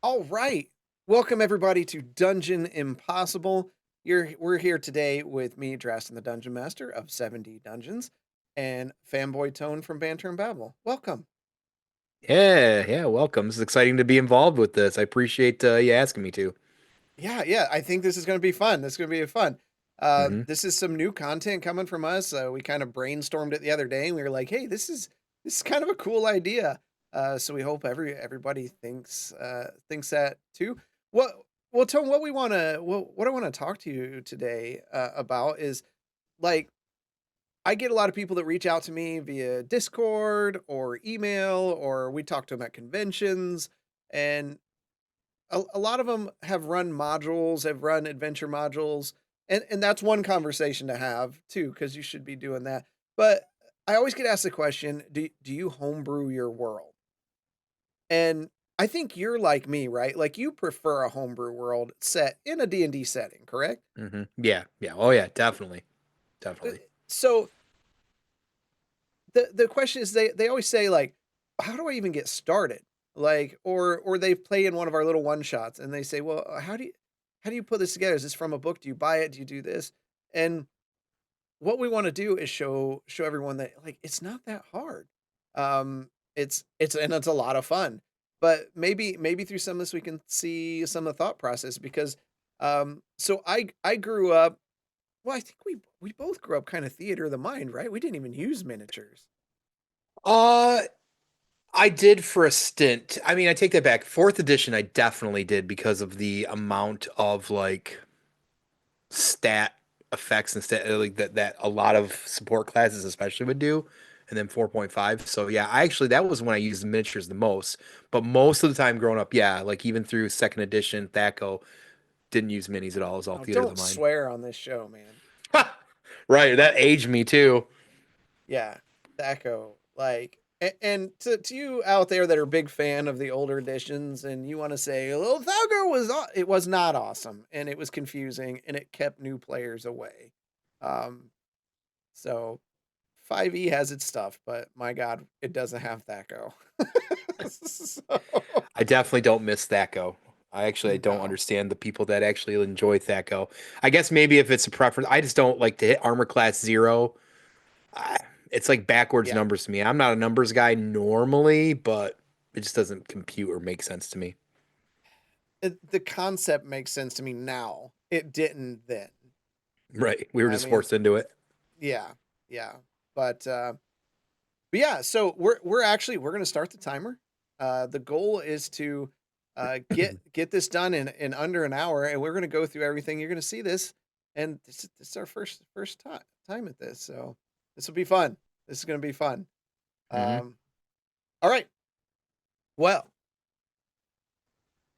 All right. Welcome everybody to Dungeon Impossible. We're here today with me, Drasten, the Dungeon Master of 70 Dungeons, and Fanboytone from Banter and Babble. Welcome. Yeah, welcome. It's exciting to be involved with this. I appreciate you asking me to. Yeah. I think this is going to be fun. This is going to be fun. Hmm. This is some new content coming from us. We kind of brainstormed it the other day, and we were like, "Hey, this is kind of a cool idea." So we hope everybody thinks that too. What well, Tone, what I want to talk to you today about is like I get a lot of people that reach out to me via Discord or email, or we talk to them at conventions, and a lot of them have run modules, have run adventure modules, and that's one conversation to have too, because you should be doing that. But I always get asked the question, do you homebrew your world? And I think you're like me, right? Like you prefer a homebrew world set in a D&D setting, correct? Yeah. Oh yeah, definitely, Uh, definitely. So the question is they always say like, how do I even get started? Like or they play in one of our little one shots and they say, well, how do you put this together? Is this from a book? Do you buy it? Do you do this? And what we want to do is show everyone that like it's not that hard. It's a lot of fun. But maybe through some of this we can see some of the thought process because so I grew up well, I think we both grew up kind of theater of the mind, right? We didn't even use miniatures. Uh, I did for a stint. I mean, I take that back. Fourth edition, I definitely did because of the amount of like stat effects and stat like that a lot of support classes especially would do. And then 4.5. So yeah, I actually that was when I used the miniatures the most. But most of the time growing up, yeah, like even through second edition, THACO, didn't use minis at all. It was all Oh, theater of the don't mind. swear on this show, man. Right, that aged me too. Yeah, Thaco. Like, and to you out there that are big fan of the older editions, and you want to say, "Well, Thaco it was not awesome, and it was confusing, and it kept new players away." Um, so 5e has its stuff, but my God, it doesn't have Thaco. So, I definitely don't miss THACO. I don't no, understand the people that actually enjoy THACO. I guess maybe if it's a preference, I just don't like to hit armor class 0. I, it's like backwards yeah, numbers to me. I'm not a numbers guy normally, but it just doesn't compute or make sense to me. the concept makes sense to me now. It didn't then. Right. We were I just mean, forced into it. yeah, yeah, but But yeah, so we're gonna start the timer. The goal is to get this done in under an hour, and we're gonna go through everything. You're gonna see this, and this is our first time at this, so this will be fun. This is gonna be fun. Hmm. Um, all right. Well,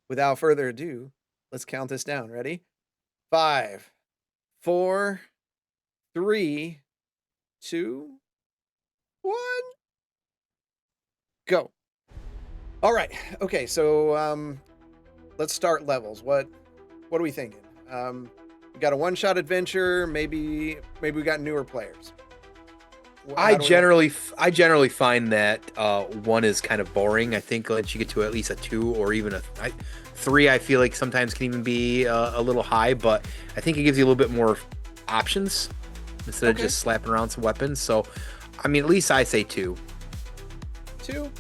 without further ado, let's count this down. Ready? 5, 4, 3, 2, 1, go. All right. Okay. So let's start levels. What are we thinking? We got a one shot adventure. Maybe we got newer players. I How do we want? generally, I generally find that one is kind of boring. I think once you get to at least a 2 or even a 3, I feel like sometimes can even be a little high. But I think it gives you a little bit more options instead of Okay, just slapping around some weapons. So, I mean, at least I say 2. two.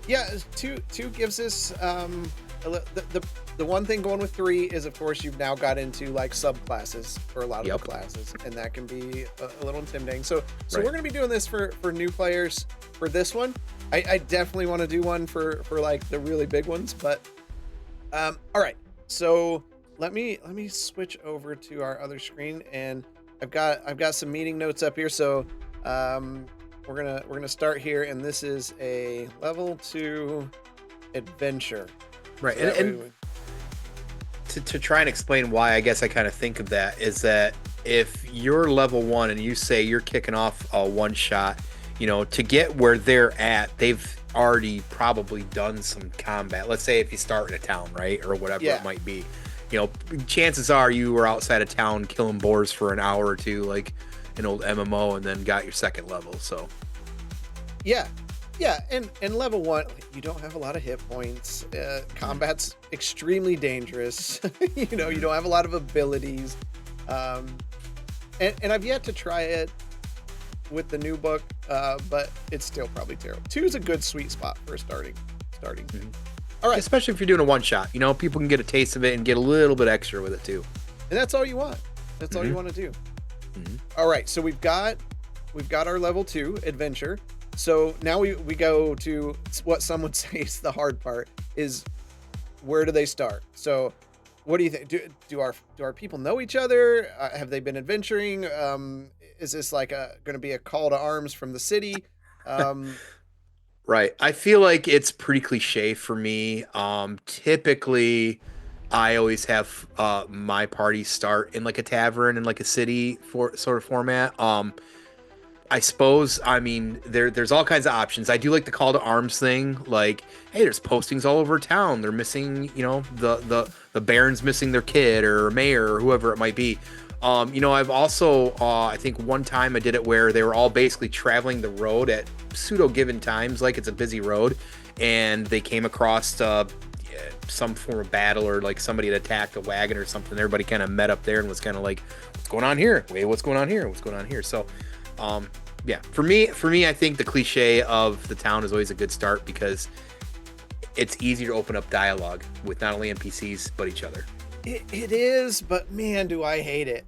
Yeah, two gives us the one thing going with 3 is of course you've now got into like subclasses for a lot of the Yep. classes, and that can be a little intimidating. So Right. we're gonna be doing this for new players for this one. I definitely want to do one for like the really big ones, but all right. So let me switch over to our other screen, and I've got some meeting notes up here. So um, we're gonna start here, and this is a level 2 adventure. Right. So And, that way, and to try and explain why I guess I kind of think of that is that if you're level 1 and you say you're kicking off a one shot, to get where they're at, they've already probably done some combat. Let's say if you start in a town, right, or whatever it might be, chances are you were outside of town killing boars for an hour or two, like an old MMO, and then got your second level. So yeah, and level 1, you don't have a lot of hit points. Combat's extremely dangerous. You don't have a lot of abilities. And I've yet to try it with the new book, but it's still probably terrible. 2 is a good sweet spot for starting. Mm-hmm. All right, especially if you're doing a one shot, people can get a taste of it and get a little bit extra with it too. And that's all you want. That's all you want to do. All right, so we've got our level 2 adventure. So now we go to what some would say is the hard part, is where do they start? So what do you think? Do our people know each other? Have they been adventuring? Is this like going to be a call to arms from the city? Right. I feel like it's pretty cliche for me. Typically, I always have my party start in like a tavern in like a city sort of format. I suppose, there's all kinds of options. I do like the call to arms thing. Like, hey, there's postings all over town. They're missing, the Baron's missing their kid or mayor or whoever it might be. I've also, I think one time I did it where they were all basically traveling the road at pseudo given times, like it's a busy road, and they came across some form of battle, or like somebody had attacked a wagon or something. Everybody kind of met up there and was kind of like, what's going on here? Wait, what's going on here? What's going on here? So, yeah, for me, I think the cliche of the town is always a good start because it's easy to open up dialogue with not only NPCs, but each other. It is, but man, do I hate it.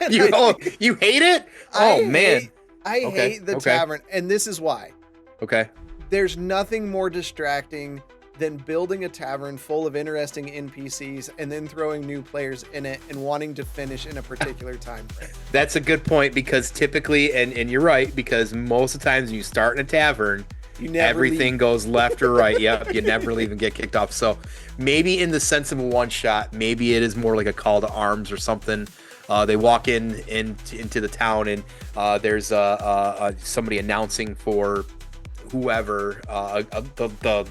You hate it? Oh, man. I hate the tavern, and this is why. Okay. There's nothing more distracting than building a tavern full of interesting NPCs and then throwing new players in it and wanting to finish in a particular time frame. That's a good point, because typically, and you're right, because most of the times when you start in a tavern, everything goes left or right. Yep, you never leave and get kicked off. So maybe in the sense of a one shot, maybe it is more like a call to arms or something. They walk into the town, and there's somebody announcing for whoever, the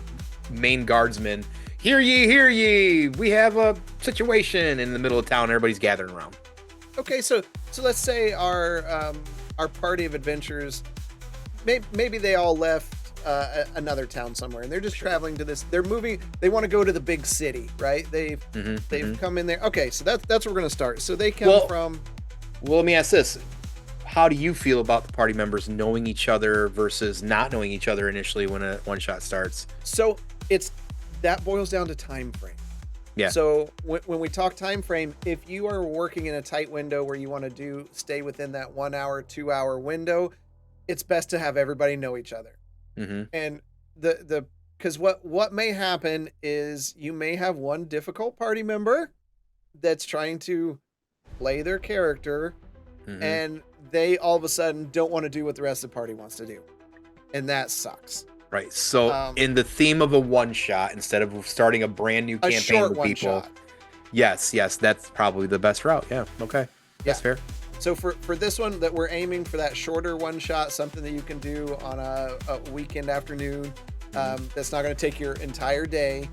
main guardsman. Hear ye, we have a situation in the middle of town. Everybody's gathering around. Okay, so let's say our party of adventurers, maybe they all left another town somewhere, and they're just traveling to this. They're moving. They want to go to the big city, right? They've come in there. Okay, so that's where we're gonna start. So they come from. Well, let me ask this: how do you feel about the party members knowing each other versus not knowing each other initially when a one shot starts? So that boils down to time frame. Yeah. So when we talk time frame, if you are working in a tight window where you want to stay within that 1 hour, 2 hour window, it's best to have everybody know each other. And because what may happen is you may have one difficult party member that's trying to play their character, and they all of a sudden don't want to do what the rest of the party wants to do, and that sucks. Right. So in the theme of a one shot, instead of starting a brand new campaign with people, yes, that's probably the best route. Yeah. Okay. That's fair. So for this one, that we're aiming for that shorter one shot, something that you can do on a weekend afternoon, that's not going to take your entire day.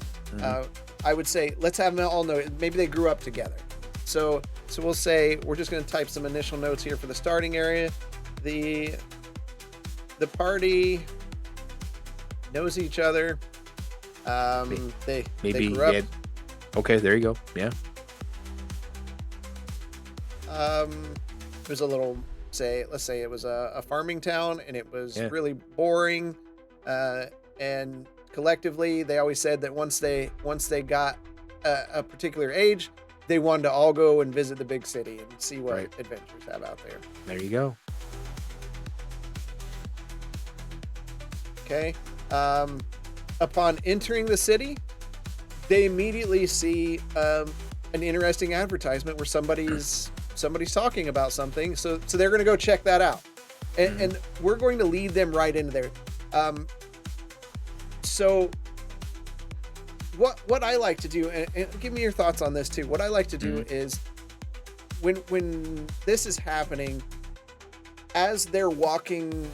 I would say let's have them all know. Maybe they grew up together. So we'll say we're just going to type some initial notes here for the starting area. The party knows each other. They grew up. Okay, there you go. Yeah. There's a little let's say it was a farming town, and it was really boring. And collectively, they always said that once they got a particular age, they wanted to all go and visit the big city and see what adventures have out there. There you go. Okay. Upon entering the city, they immediately see an interesting advertisement where somebody's talking about something. So they're going to go check that out, and we're going to lead them right into there. So what I like to do, and give me your thoughts on this too. What I like to do is when this is happening, as they're walking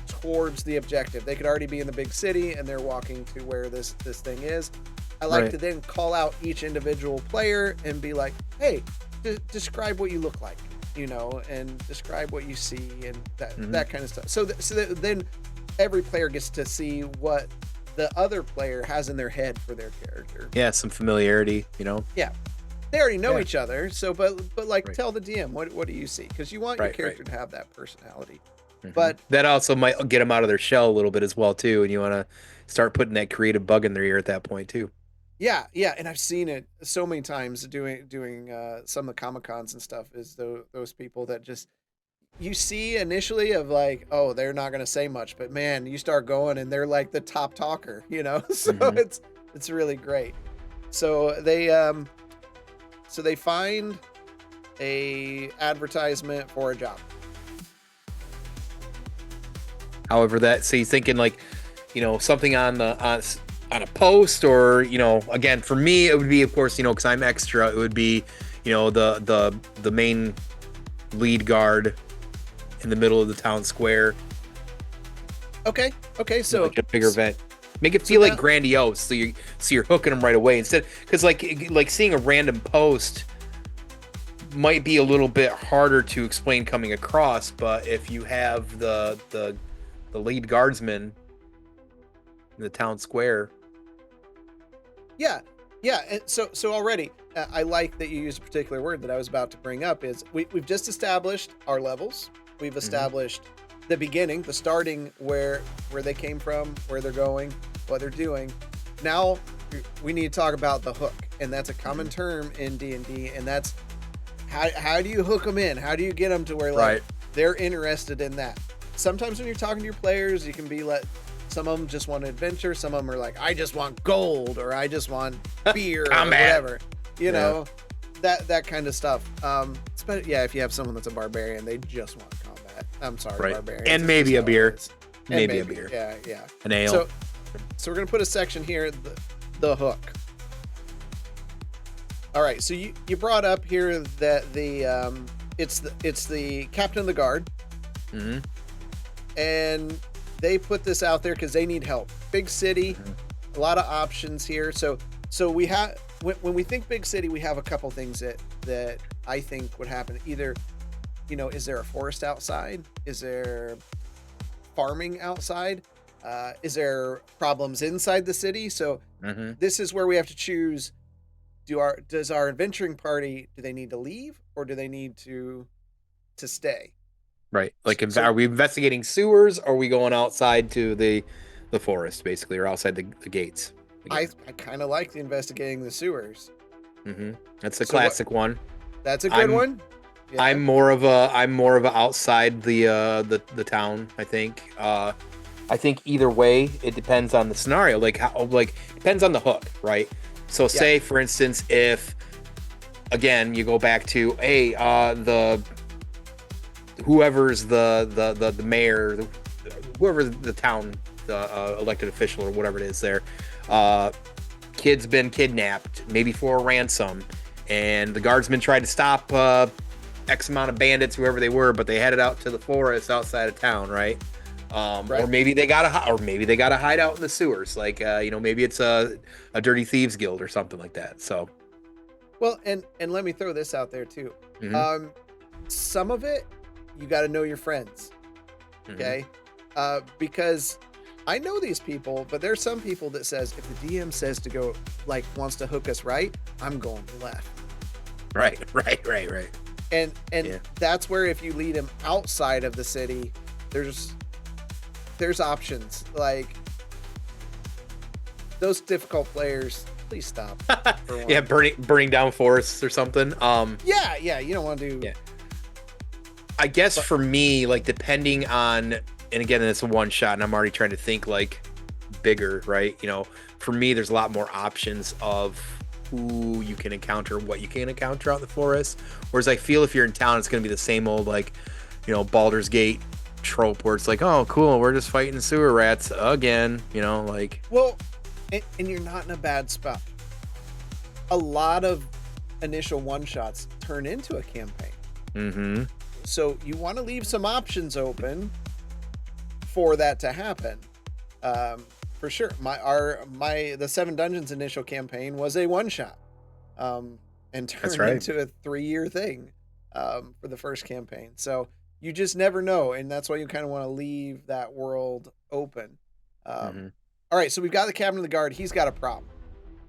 towards the objective, they could already be in the big city and they're walking to where this thing is. I like to then call out each individual player and be like, hey, describe what you look like, and describe what you see and that kind of stuff. So then every player gets to see what the other player has in their head for their character. Yeah, some familiarity, Yeah. They already know each other, so but like tell the DM what do you see, because you want your character to have that personality. But that also might get them out of their shell a little bit as well too, and you want to start putting that creative bug in their ear at that point too. Yeah, and I've seen it so many times doing some of the Comic Cons and stuff. Is those people that just you see initially of like, oh, they're not gonna say much, but man, you start going and they're like the top talker, So it's really great. So they find a advertisement for a job. However, so you're thinking like, something on a post, or again, for me it would be, of course, because I'm extra, it would be the main lead guard in the middle of the town square. Okay, so like a bigger event, make it feel like grandiose, so you're hooking them right away, instead, because like seeing a random post might be a little bit harder to explain coming across, but if you have the lead guardsman in the town square. Yeah, and so already I like that you used a particular word that I was about to bring up. Is we've just established our levels, we've established the beginning, the starting, where they came from, where they're going, what they're doing. Now we need to talk about the hook, and that's a common term in D&D, and that's how do you hook them in? How do you get them to where they're interested in that? Sometimes when you're talking to your players, you can be some of them just want adventure, some of them are like, I just want gold, or I just want beer or whatever, that kind of stuff. If you have someone that's a barbarian, they just want combat. I'm sorry, barbarians. And maybe a beer. Maybe a beer. Yeah. An ale. So we're gonna put a section here, the hook. All right, so you brought up here that it's the captain of the guard. And they put this out there because they need help. Big city, a lot of options here. So we have, when we think big city, we have a couple things that I think would happen. Either, is there a forest outside? Is there farming outside? Is there problems inside the city? So this is where we have to choose. Does our adventuring party, do they need to leave, or do they need to stay? Right. Like, are we investigating sewers, or are we going outside to the forest, basically, or outside the gates? I kind of like the investigating the sewers. That's a classic one. That's a good one. Yeah. I'm more of a outside the town, I think. I think either way, it depends on the scenario. Depends on the hook, right? So say, for instance, if, again, you go back to, whoever's the mayor, whoever's the town, the elected official or whatever it is there, kid's been kidnapped, maybe for a ransom, and the guardsmen tried to stop X amount of bandits, whoever they were, but they headed out to the forest outside of town, right? Or maybe they got a hideout in the sewers, maybe it's a dirty thieves guild or something like that. So, well, and let me throw this out there too. Some of it, you got to know your friends, okay? Because I know these people, but there's some people that says, if the DM says to go, wants to hook us right, I'm going left. Right. And that's where, if you lead them outside of the city, there's options. Like, those difficult players, please stop. Yeah, burning down forests or something. Yeah, you don't want to do. Yeah. I guess for me, depending on, and again, it's a one shot, and I'm already trying to think bigger, right? For me, there's a lot more options of who you can encounter, what you can encounter out in the forest. Whereas I feel if you're in town, it's going to be the same old, Baldur's Gate trope, where it's oh, cool, we're just fighting sewer rats again, Well, and you're not in a bad spot. A lot of initial one-shots turn into a campaign. Mm-hmm. So you want to leave some options open for that to happen. For sure. The 7 Dungeons initial campaign was a one-shot. And turned into a 3-year thing for the first campaign. So you just never know, and that's why you kind of want to leave that world open. All right, so we've got the Captain of the Guard. He's got a problem.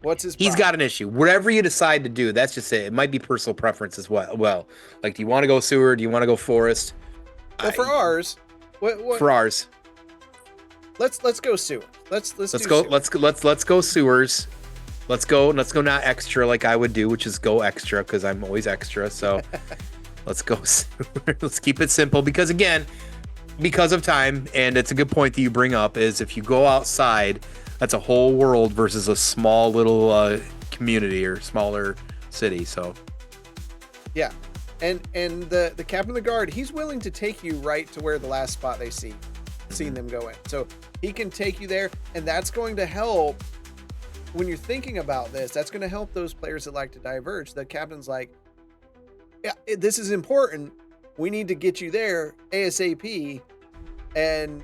What's his problem? He's got an issue. Whatever you decide to do, that's just it. It might be personal preference as well. Like, do you want to go sewer? Do you want to go forest? Well, for ours, for ours, let's go sewer. Let's go sewers. Let's go not extra like I would do, which is go extra because I'm always extra. So let's go sewer. Let's keep it simple because of time, and it's a good point that you bring up is if you go outside, that's a whole world versus a small little community or smaller city. So yeah, and the Captain of the Guard, he's willing to take you right to where the last spot they seen them go in. So he can take you there, and that's going to help when you're thinking about this. That's going to help those players that like to diverge. The captain's like, yeah, this is important. We need to get you there ASAP, and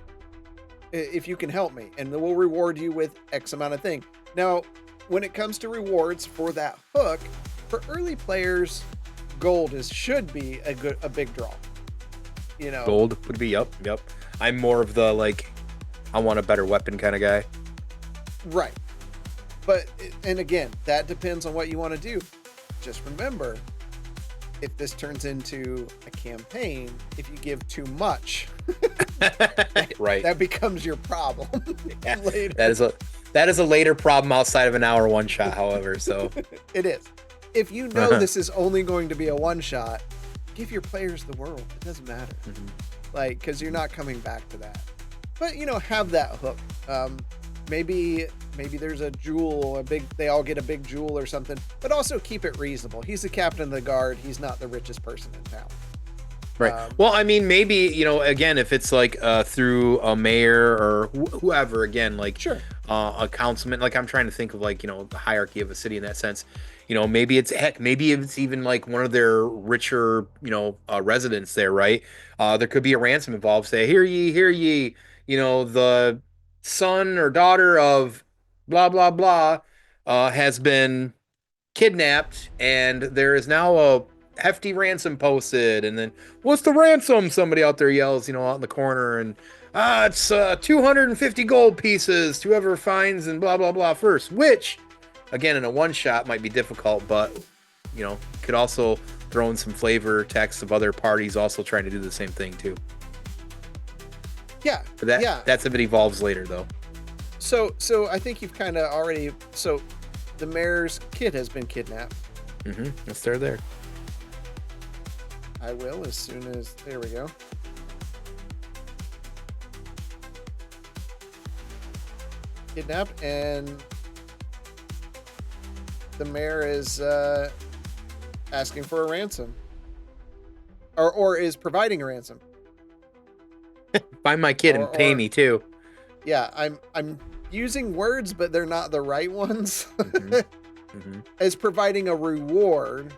if you can help me, and we'll reward you with X amount of thing. Now, when it comes to rewards for that hook, for early players, gold should be a big draw. You know, gold would be yep. I'm more of the like, I want a better weapon kind of guy. Right. But, and again, that depends on what you want to do. Just remember, if this turns into a campaign, if you give too much, right, that becomes your problem. Yeah, later. That is a later problem outside of an hour one shot, however. So it is. If you know this is only going to be a one shot, give your players the world. It doesn't matter. Like, because you're not coming back to that. But, you know, have that hook. Maybe there's a jewel, they all get a big jewel or something, but also keep it reasonable. He's the Captain of the Guard. He's not the richest person in town. Right. Well, I mean, maybe, you know, again, if it's like through a mayor or whoever, again, like sure. A councilman, like I'm trying to think of like, you know, the hierarchy of a city in that sense. You know, maybe it's even like one of their richer, you know, residents there, right? There could be a ransom involved. Say, hear ye, you know, the son or daughter of blah, blah, blah, has been kidnapped, and there is now a hefty ransom posted. And then, what's the ransom? Somebody out there yells, you know, out in the corner, and it's 250 gold pieces to whoever finds and blah, blah, blah first, which, again, in a one shot might be difficult, but, you know, could also throw in some flavor text of other parties also trying to do the same thing too. Yeah. But that's if it evolves later, though. So I think you've kind of already. So the mayor's kid has been kidnapped. Let's start there. I will as soon as. There we go. Kidnapped, and the mayor is asking for a ransom, or is providing a ransom. Find my kid and pay me too. Yeah, I'm using words, but they're not the right ones. As providing a reward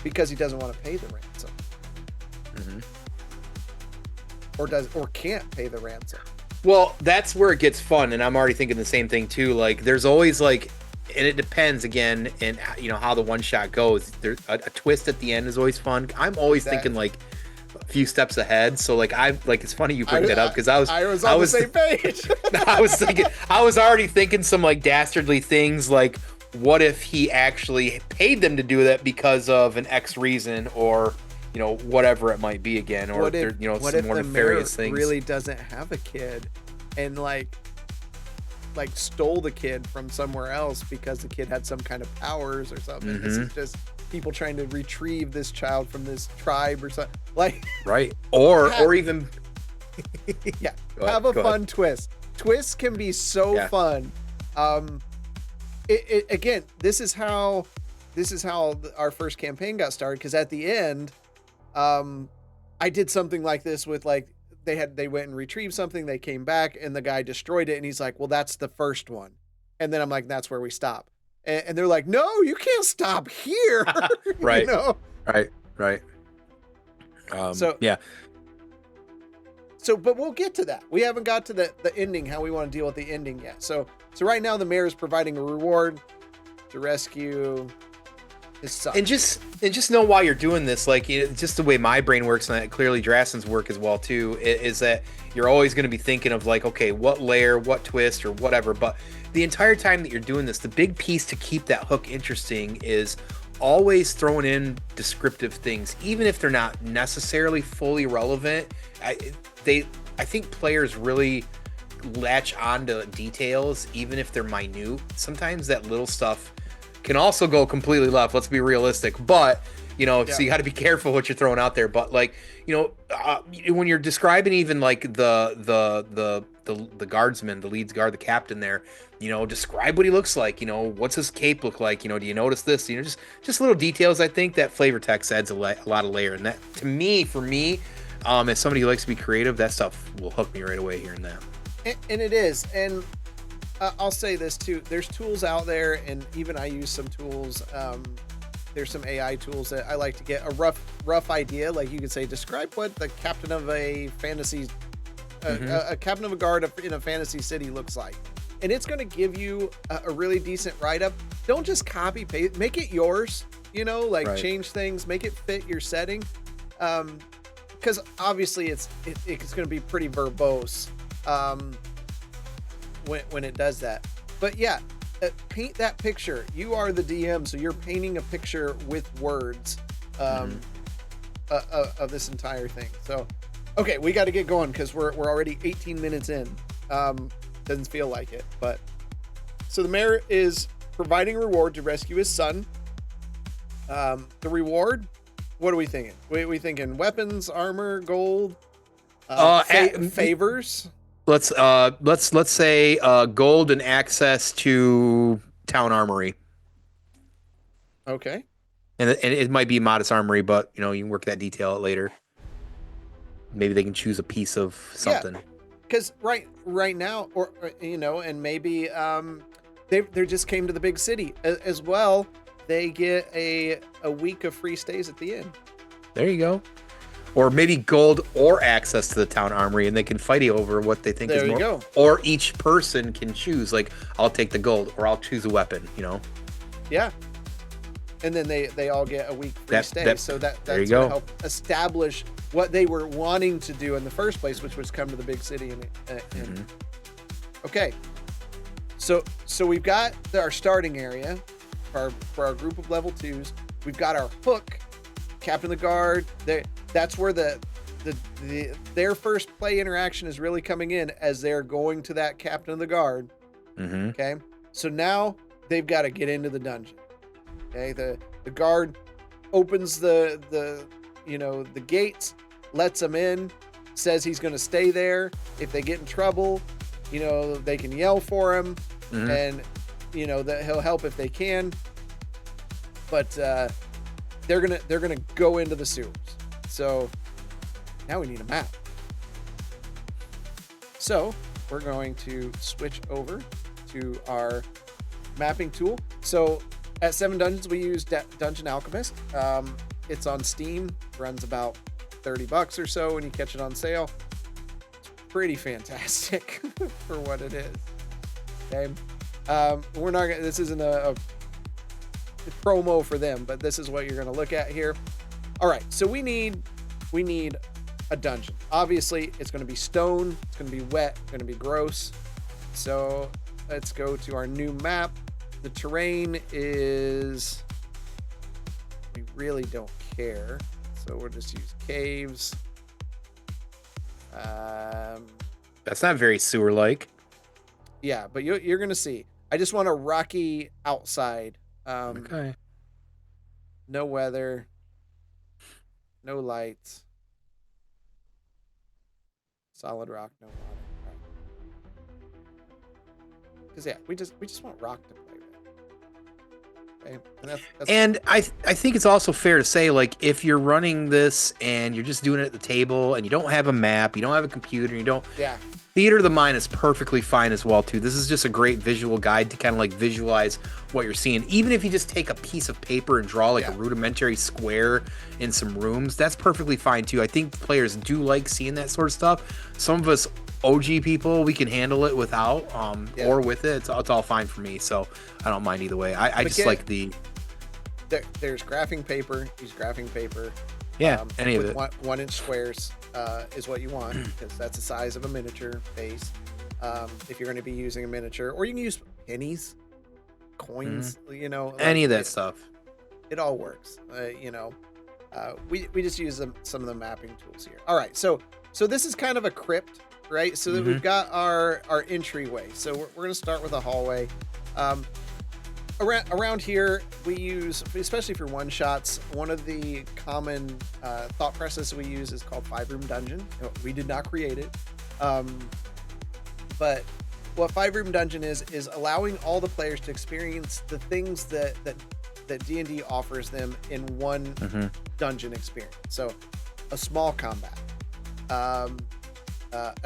because he doesn't want to pay the ransom, or can't pay the ransom. Well, that's where it gets fun, and I'm already thinking the same thing too. Like, there's always like, and it depends again, and you know how the one shot goes. There's a twist at the end is always fun. I'm always thinking like a few steps ahead. So like it's funny you bring that up because I was on the same page. I was already thinking some like dastardly things like, what if he actually paid them to do that because of an X reason, or you know, whatever it might be again, or there, you know, some more nefarious things. Really doesn't have a kid, and like stole the kid from somewhere else because the kid had some kind of powers or something. This is just people trying to retrieve this child from this tribe or something. Like, right? Or even have a fun twist. Twists can be so fun. Again, this is how our first campaign got started, because at the end, I did something like this with like they went and retrieved something. They came back, and the guy destroyed it. And he's like, "Well, that's the first one." And then I'm like, "That's where we stop." And they're like, "No, you can't stop here." You Right. know. Right. So Yeah. but we'll get to that. We haven't got to the ending, how we want to deal with the ending yet. So right now the mayor is providing a reward to rescue his son. And just know why you're doing this. Like, just the way my brain works, and clearly Drasten's work as well too, is that you're always going to be thinking of like, okay, what layer, what twist, or whatever. But the entire time that you're doing this, the big piece to keep that hook interesting is always throwing in descriptive things, even if they're not necessarily fully relevant. I think players really latch on to details, even if they're minute. Sometimes that little stuff can also go completely left. Let's be realistic, but so you got to be careful what you're throwing out there. But like, when you're describing even like the guardsman, the leads guard, the captain there, describe what he looks like. What's his cape look like? Do you notice this? Just little details. I think that flavor text adds a lot of layer, and that for me, as somebody who likes to be creative, that stuff will hook me right away here and there. And it is, and I'll say this too. There's tools out there, and even I use some tools. There's some AI tools that I like to get a rough idea. Like you could say, describe what the captain of a fantasy, a captain of a guard in a fantasy city looks like, and it's going to give you a really decent write-up. Don't just copy paste. Make it yours. Right. Change things, make it fit your setting. Because obviously it's going to be pretty verbose when it does that. But yeah, paint that picture. You are the DM, so you're painting a picture with words of this entire thing. So, okay, we got to get going because we're already 18 minutes in. Doesn't feel like it, but so the mayor is providing a reward to rescue his son. The reward. What are we thinking? We thinking weapons, armor, gold, favors. Let's say gold and access to town armory. Okay. And it might be modest armory, but you can work that detail out later. Maybe they can choose a piece of something. Because right now, or and maybe they just came to the big city as well. They get a week of free stays at the inn. There you go. Or maybe gold or access to the town armory, and they can fight over what they think is more. There you go. Or each person can choose, like, I'll take the gold, or I'll choose a weapon, Yeah. And then they all get a week free stay. So that's going to help establish what they were wanting to do in the first place, which was come to the big city. Okay. So we've got our starting area for our group of level 2s. We've got our hook, Captain of the Guard. That's where their first play interaction is really coming in as they're going to that Captain of the Guard. Okay. So now they've got to get into the dungeon. Okay. The guard opens the gates, lets them in, says he's going to stay there. If they get in trouble, they can yell for him, and that he'll help if they can. But they're gonna go into the sewers. So now we need a map. So we're going to switch over to our mapping tool. So at 7 Dungeons, we use Dungeon Alchemist. It's on Steam, runs about $30 or so when you catch it on sale. It's pretty fantastic for what it is. Okay. We're not gonna, this isn't a promo for them, but this is what you're going to look at here. All right. So we need a dungeon. Obviously it's going to be stone. It's going to be wet, going to be gross. So let's go to our new map. The terrain is, we really don't care. So we'll just use caves. That's not very sewer-like. Yeah, but you're going to see. I just want a rocky outside. Okay. No weather. No lights. Solid rock, no water. Because yeah, we just want rock to play with. Okay? And that's And I think it's also fair to say, like, if you're running this and you're just doing it at the table and you don't have a map, you don't have a computer, you don't, yeah, theater of the mind is perfectly fine as well too. This is just a great visual guide to kind of like visualize what you're seeing. Even if you just take a piece of paper and draw like a yeah. rudimentary square in some rooms, that's perfectly fine too. I think players do like seeing that sort of stuff. Some of us OG people, we can handle it without Yeah. or with it. It's all fine for me. So I don't mind either way. I just like the there's graphing paper. Use graphing paper. any of with it. 1 inch squares is what you want because that's the size of a miniature base. If you're going to be using a miniature, or you can use pennies, coins, you know, Any of that stuff. It all works. You know, we just use some of the mapping tools here. All right, so this is kind of a crypt, right? So that we've got our entryway. So we're going to start with a hallway. Around here, we use, especially for one shots, one of the common thought processes we use is called 5-room dungeon. We did not create it, but what 5-room dungeon is allowing all the players to experience the things that D&D offers them in one dungeon experience. So, a small combat, a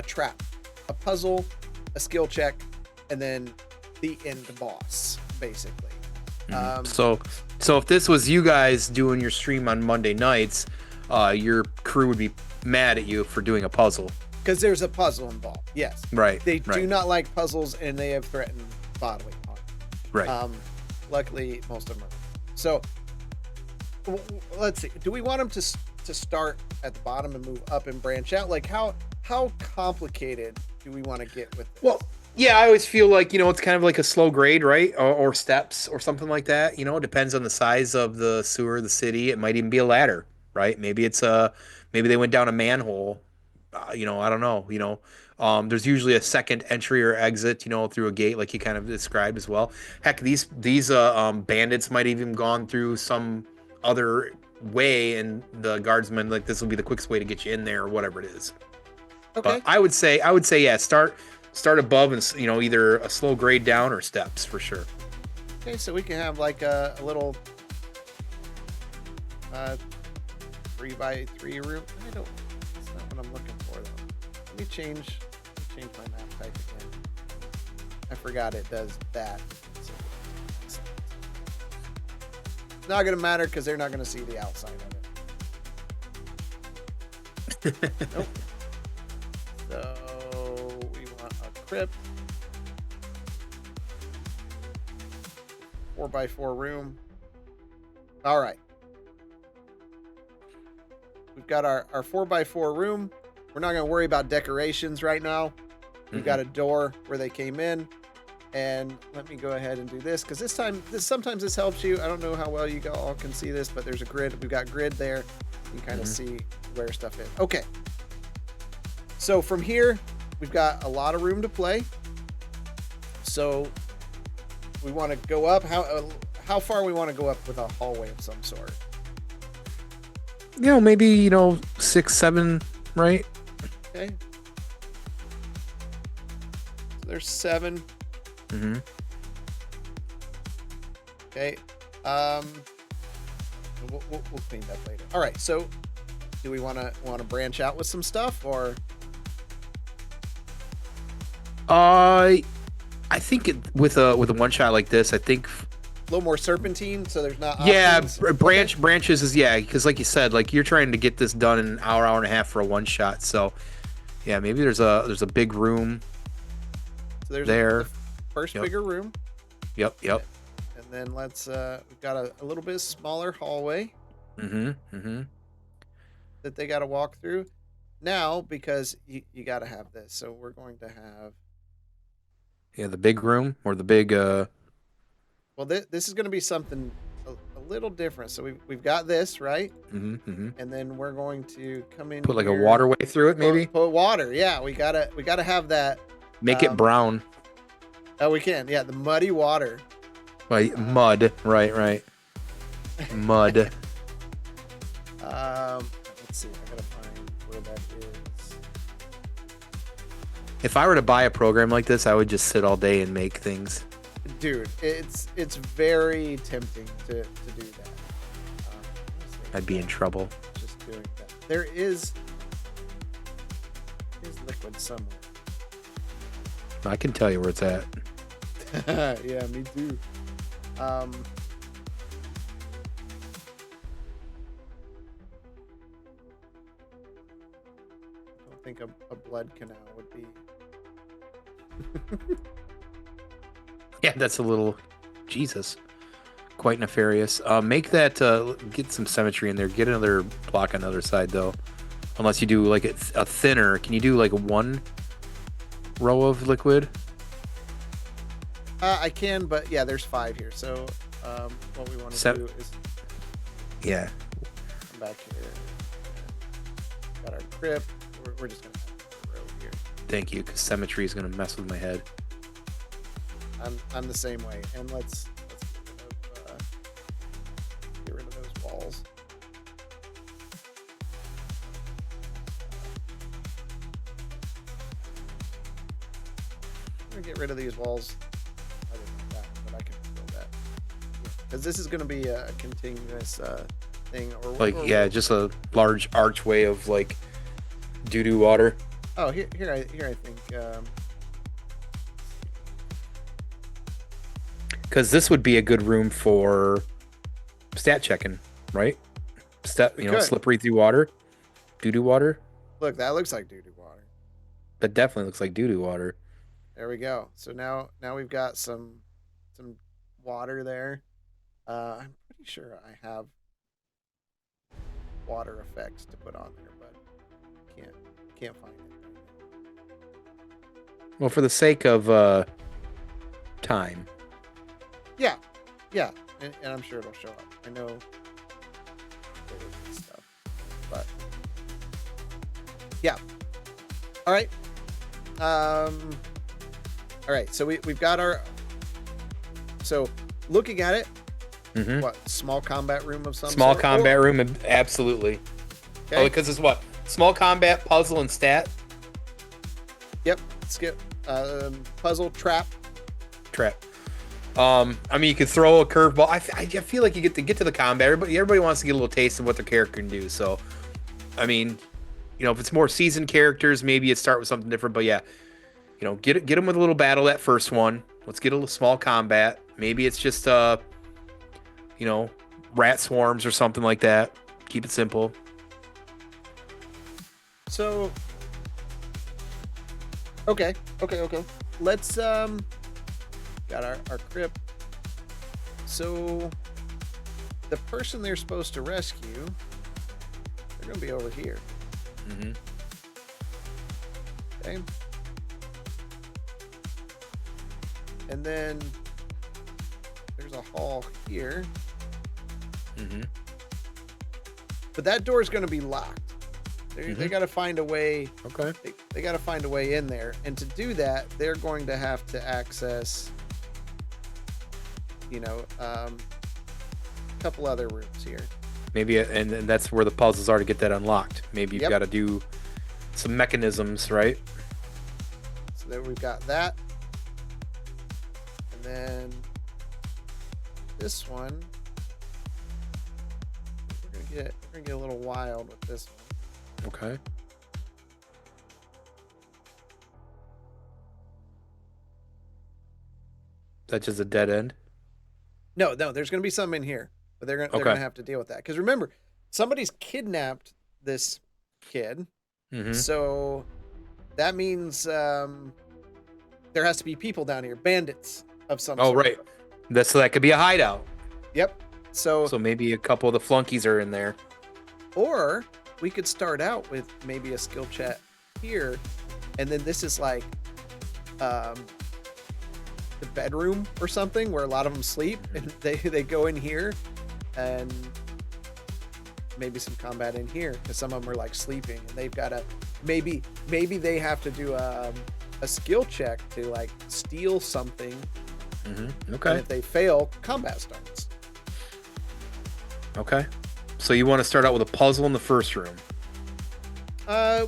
trap, a puzzle, a skill check, and then the end boss, basically. So if this was you guys doing your stream on Monday nights, your crew would be mad at you for doing a puzzle. Because there's a puzzle involved, yes. Right. They do not like puzzles, and they have threatened bodily harm. Right. Luckily, most of them are. So, let's see. Do we want them to start at the bottom and move up and branch out? Like, how complicated do we want to get with this? Well, yeah, I always feel like, it's kind of like a slow grade, right? Or steps or something like that. It depends on the size of the sewer, the city. It might even be a ladder, right? Maybe maybe they went down a manhole. I don't know. There's usually a second entry or exit, through a gate, like you kind of described as well. Heck, these bandits might even gone through some other way, and the guardsmen like this will be the quickest way to get you in there or whatever it is. Okay. But I would say, yeah, start above and either a slow grade down or steps for sure. Okay, so we can have like a little 3x3 room. That's not what I'm looking for though. Let me change my map type again. I forgot it does that. So, it's not gonna matter because they're not gonna see the outside of it. Nope. So we want a crypt. 4x4 room. All right. We've got our 4x4 room. We're not going to worry about decorations right now. We've got a door where they came in. And let me go ahead and do this because sometimes this helps you. I don't know how well you all can see this, but there's a grid. We've got grid there. You can kind of see where stuff is. Okay. So from here, we've got a lot of room to play. So we want to go up. How far we want to go up with a hallway of some sort? Maybe 6, 7, right? Okay. So there's 7. Okay. We'll clean that later. All right. So, do we want to branch out with some stuff, or? I think with a one shot like this, I think A little more serpentine, so there's not. Yeah, options. branches is because like you said, like you're trying to get this done in an hour and a half for a one shot. So yeah, maybe there's a big room. So there's there. The first bigger room. Yep. And then we've got a little bit smaller hallway. That they got to walk through. Now, because you got to have this, so we're going to have. Yeah, the big room or the big. Well, this is going to be something a little different. So we've got this, right? And then we're going to come in. Put like here, a waterway through it, maybe. Put water. Yeah, we gotta have that. Make it brown. Oh, we can. Yeah, the muddy water. Right, mud. Right. Mud. Let's see. I gotta find where that is. If I were to buy a program like this, I would just sit all day and make things. dude, it's very tempting to do that. I'd be in trouble. Just doing that. There is liquid somewhere. I can tell you where it's at. Yeah, me too. I don't think a blood canal would be. Yeah, that's a little Jesus. Quite nefarious. Make that get some symmetry in there. Get another block on the other side though. Unless you do like a thinner. Can you do like one row of liquid? I can, but yeah, there's 5 here. So what we want to do is come back here. Got our crypt. We're just gonna have a row here. Thank you, because symmetry is gonna mess with my head. I'm the same way, and let's get rid of those walls. I'm gonna get rid of these walls. I didn't know that, but I can feel that because this is gonna be a continuous thing, or just a large archway of like doo-doo water. Oh, here I think. Because this would be a good room for stat checking, right? Slippery through water, doo-doo water. Look, that looks like doo-doo water. That definitely looks like doo-doo water. There we go. So now we've got some water there. I'm pretty sure I have water effects to put on there, but can't find it. Well, for the sake of time. Yeah, and I'm sure it'll show up. I know there is stuff, but yeah. All right. All right. So we've got our. So looking at it, what small combat room of some small sort? combat room, absolutely. Okay. Oh, because it's what small combat, puzzle, and stat. Yep. Skip. Puzzle, trap. I mean, you could throw a curveball. I feel like you get to the combat. Everybody wants to get a little taste of what their character can do. So, I mean, if it's more seasoned characters, maybe it start with something different. But yeah, get them with a little battle that first one. Let's get a little small combat. Maybe it's just rat swarms or something like that. Keep it simple. So, okay. Let's got our crypt. So the person they're supposed to rescue, they're gonna be over here. Okay. And then there's a hall here. But that door is gonna be locked. They got to find a way. Okay. They got to find a way in there, and to do that, they're going to have to access, a couple other rooms here. Maybe, and that's where the puzzles are to get that unlocked. Maybe you've got to do some mechanisms, right? So then we've got that, and then this one. We're gonna get a little wild with this one. Okay. That's just a dead end? No, there's going to be some in here, but they're going to have to deal with that. Because remember, somebody's kidnapped this kid, so that means there has to be people down here, bandits of some sort. Oh, right. So that could be a hideout. Yep. So maybe a couple of the flunkies are in there. Or we could start out with maybe a skill chat here, and then this is like the bedroom or something where a lot of them sleep, and they go in here, and maybe some combat in here because some of them are like sleeping, and they've got to maybe they have to do a skill check to like steal something. Okay. And if they fail, combat starts. Okay. So you want to start out with a puzzle in the first room?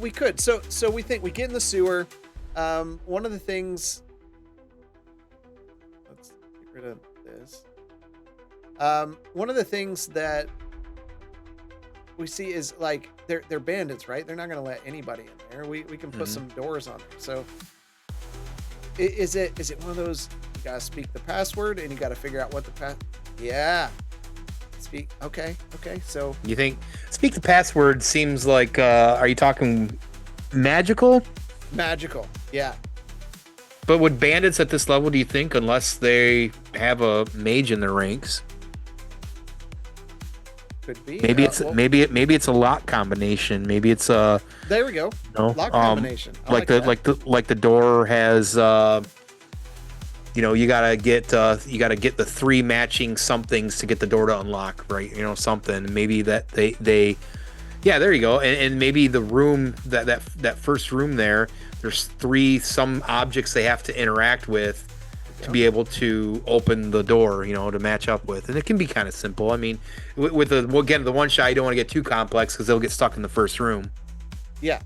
We could. So we think we get in the sewer. One of the things. rid of this. One of the things that we see is like they're bandits, right? They're not going to let anybody in there. We can put some doors on there. So is it one of those, you got to speak the password and you got to figure out what the yeah. Speak. Okay. So You think speak the password seems like are you talking magical? magical. Yeah. But would bandits at this level, do you think, unless they have a mage in their ranks? Could be. Maybe it's Well, maybe it's a lock combination. Maybe it's a there we go. Lock combination. I like the door has you gotta get the 3 matching somethings to get the door to unlock, right? Something. Maybe that they yeah, there you go. And maybe the room that first room there's 3 some objects they have to interact with to be able to open the door, to match up with. And it can be kind of simple. I mean, with the one shot, you don't want to get too complex because they'll get stuck in the first room. Yeah.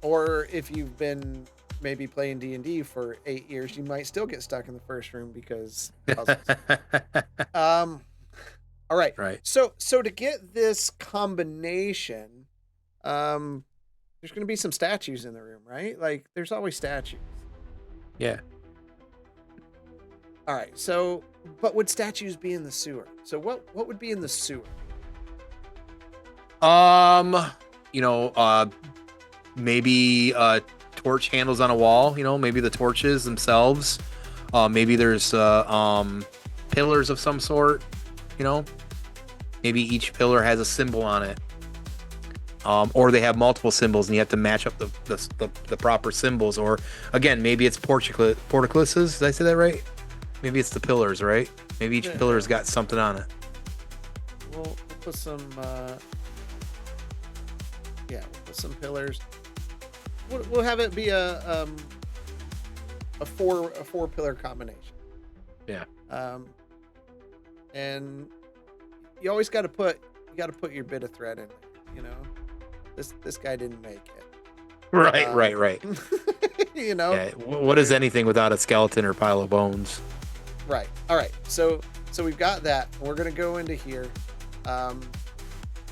Or if you've been maybe playing D&D for 8 years, you might still get stuck in the first room because puzzles. All right. Right. So to get this combination, there's going to be some statues in the room, right? Like there's always statues. Yeah. All right. So, but would statues be in the sewer? So what would be in the sewer? Maybe torch handles on a wall, maybe the torches themselves. Maybe there's pillars of some sort, maybe each pillar has a symbol on it. Or they have multiple symbols and you have to match up the proper symbols. Or again, maybe it's portcullises. Did I say that right? Maybe it's the pillars, right? Maybe each pillar's got something on it. We'll put some we'll put some pillars. We'll have it be a 4 pillar combination. Yeah. And you always got to put your bit of thread in there, This guy didn't make it. Right. Yeah, what is anything without a skeleton or pile of bones? Right. All right. So we've got that. We're going to go into here.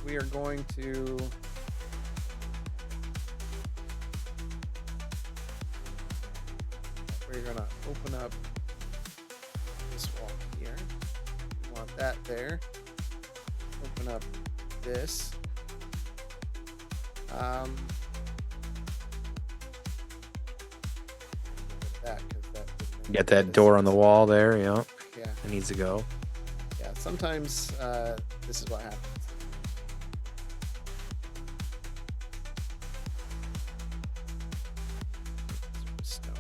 We are going to open up this wall here. We want that there. Open up this. Get that door on the wall there, Yeah. It needs to go. Yeah, sometimes this is what happens. Stone.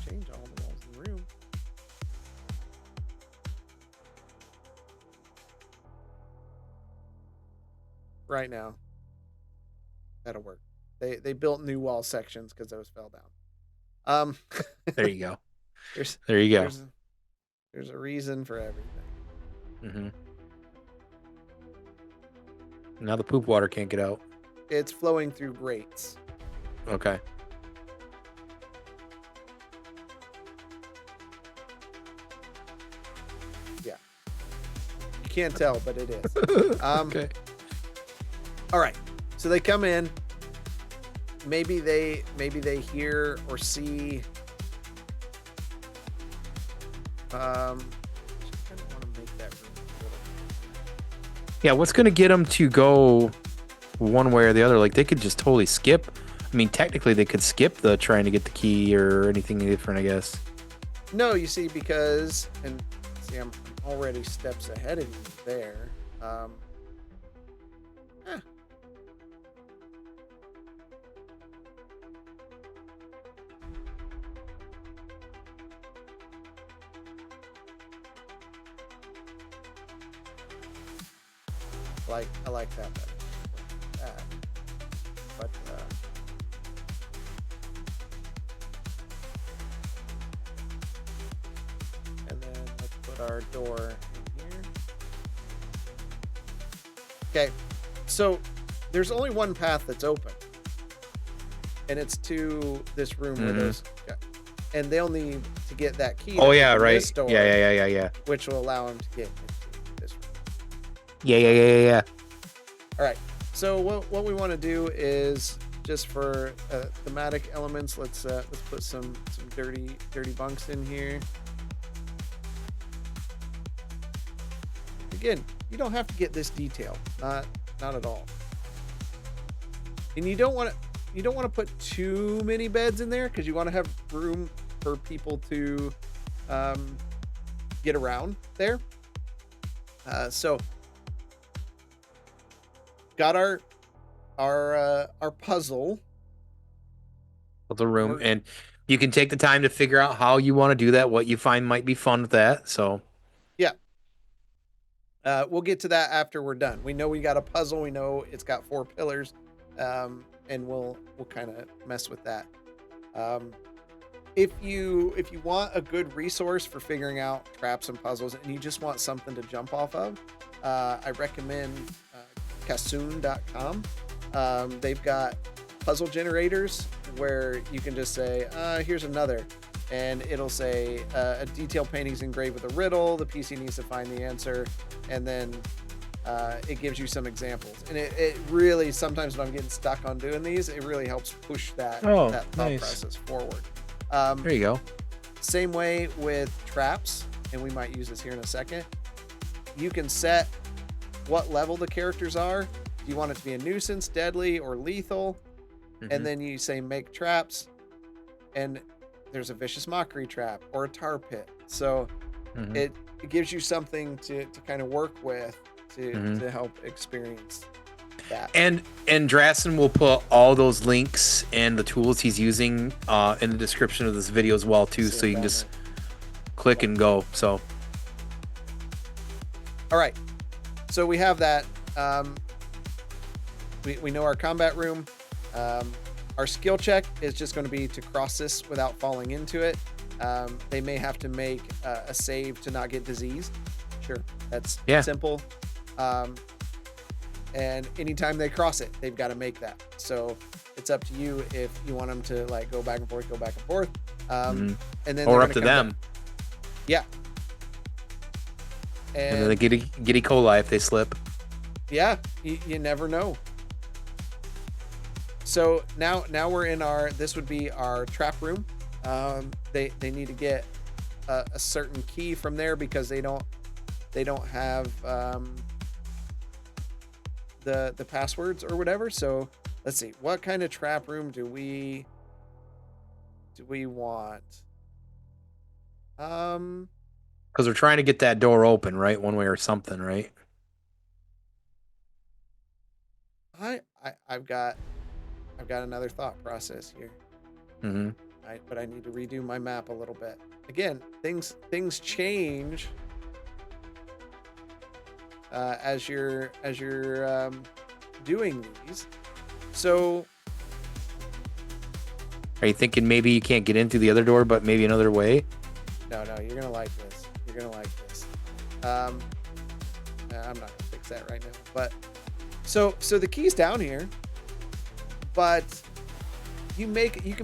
Change all the walls in the room. Right now, that'll work. They built new wall sections because those fell down. There you go. There you go. There's a reason for everything. Mm-hmm. Now the poop water can't get out. It's flowing through grates. Okay. Yeah. You can't tell, but it is. Okay. All right. So they come in. Maybe they hear or see. I kind of want to make that room a little. Yeah, what's going to get them to go one way or the other? Like they could just totally skip. I mean, technically they could skip the trying to get the key or anything different, I guess. No, you see, because I'm already steps ahead of you there. I like that better. That. But and then let's put our door Okay, so there's only one path that's open, and it's to this room where those, and they'll need to get that key. Oh to yeah, open right. This door, Yeah. which will allow them to get into this room. Yeah. All right. So what we want to do is just for thematic elements, let's put some dirty bunks in here. Again, you don't have to get this detail, not at all. And you don't want to put too many beds in there because you want to have room for people to get around there. So got our puzzle. The room, and you can take the time to figure out how you want to do that, what you find might be fun with that. So yeah. We'll get to that after we're done. We know we got a puzzle. We know it's got 4 pillars, and we'll kind of mess with that. If you want a good resource for figuring out traps and puzzles, and you just want something to jump off of, I recommend Kassoon.com. They've got puzzle generators where you can just say, here's another. And it'll say a detail painting's engraved with a riddle. The PC needs to find the answer. And then it gives you some examples. And it really, sometimes when I'm getting stuck on doing these, it really helps push that thought process forward. There you go. Same way with traps, and we might use this here in a second. You can set what level the characters are. Do you want it to be a nuisance, deadly, or lethal? And then you say make traps, and there's a vicious mockery trap or a tar pit. So it gives you something to kind of work with to help experience that. And Drasten will put all those links and the tools he's using in the description of this video as well too, so you can just click and go. So all right, so we have that. We know our combat room. Our skill check is just going to be to cross this without falling into it. They may have to make a save to not get diseased. Sure, that's simple. And anytime they cross it, they've got to make that. So it's up to you if you want them to like go back and forth. And then or up to them. Back. Yeah. And then they get E. coli if they slip. Yeah, you never know. So now we're in this would be our trap room. They need to get a certain key from there because they don't have the passwords or whatever. So let's see, what kind of trap room do we want? Because we're trying to get that door open, right? One way or something, right? I've got another thought process here. But I need to redo my map a little bit. Again, things change as you're doing these. So, are you thinking maybe you can't get in through the other door, but maybe another way? No, you're gonna like this. I'm not gonna fix that right now. But so the key's down here. But you can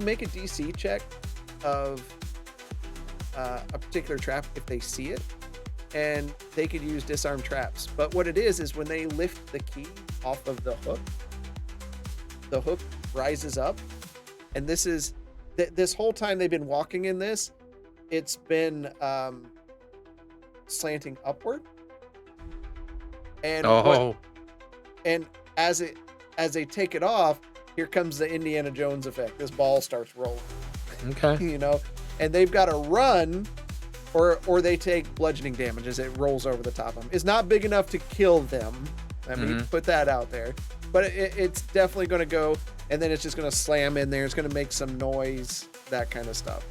make a DC check of a particular trap if they see it, and they could use disarm traps. But what it is when they lift the key off of the hook rises up, and this is this whole time they've been walking in this, it's been slanting upward, and and as they take it off, here comes the Indiana Jones effect. This ball starts rolling. Okay. And they've got to run, or they take bludgeoning damage as it rolls over the top of them. It's not big enough to kill them. Let me put that out there. But it's definitely going to go, and then it's just going to slam in there. It's going to make some noise, that kind of stuff.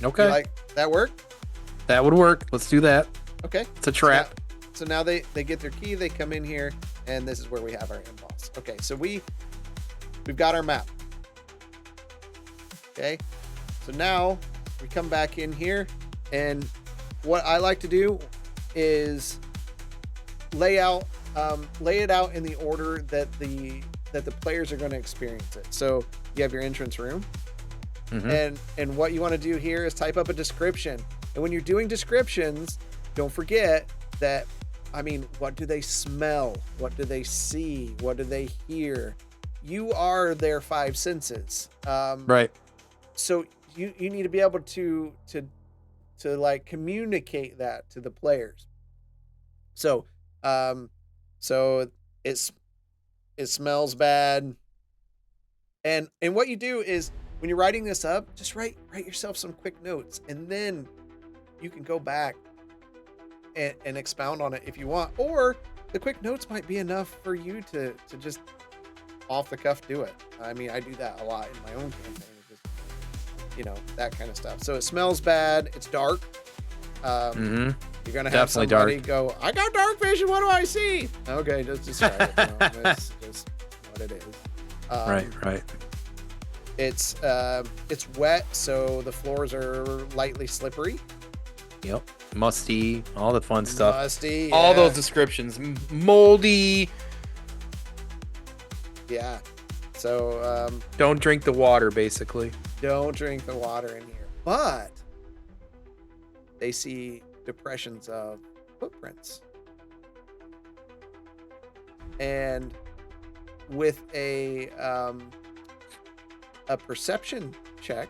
Okay. You like that work? That would work. Let's do that. Okay. It's a trap. So now they get their key. They come in here, and this is where we have our end boss. Okay, so we've got our map. Okay, so now we come back in here, and what I like to do is lay out lay it out in the order that the players are going to experience it. So you have your entrance room, and what you want to do here is type up a description. And when you're doing descriptions, don't forget that, I mean, what do they smell? What do they see? What do they hear? You are their five senses. Right. So you need to be able to like communicate that to the players. So so it smells bad. And what you do is when you're writing this up, just write yourself some quick notes, and then you can go back and expound on it if you want. Or the quick notes might be enough for you to just off the cuff do it. I mean, I do that a lot in my own campaign, just, you know, that kind of stuff. So it smells bad. It's dark. You're gonna have Definitely somebody dark. go, I got dark vision. What do I see? Okay, just describe it. You know, it's just what it is. Right. It's wet, so the floors are lightly slippery. Yep. Musty, all the fun stuff. Musty, all yeah. those descriptions. Moldy. Yeah. So Don't drink the water, basically. don't drink the water in here. But they see depressions of footprints. And with a perception check,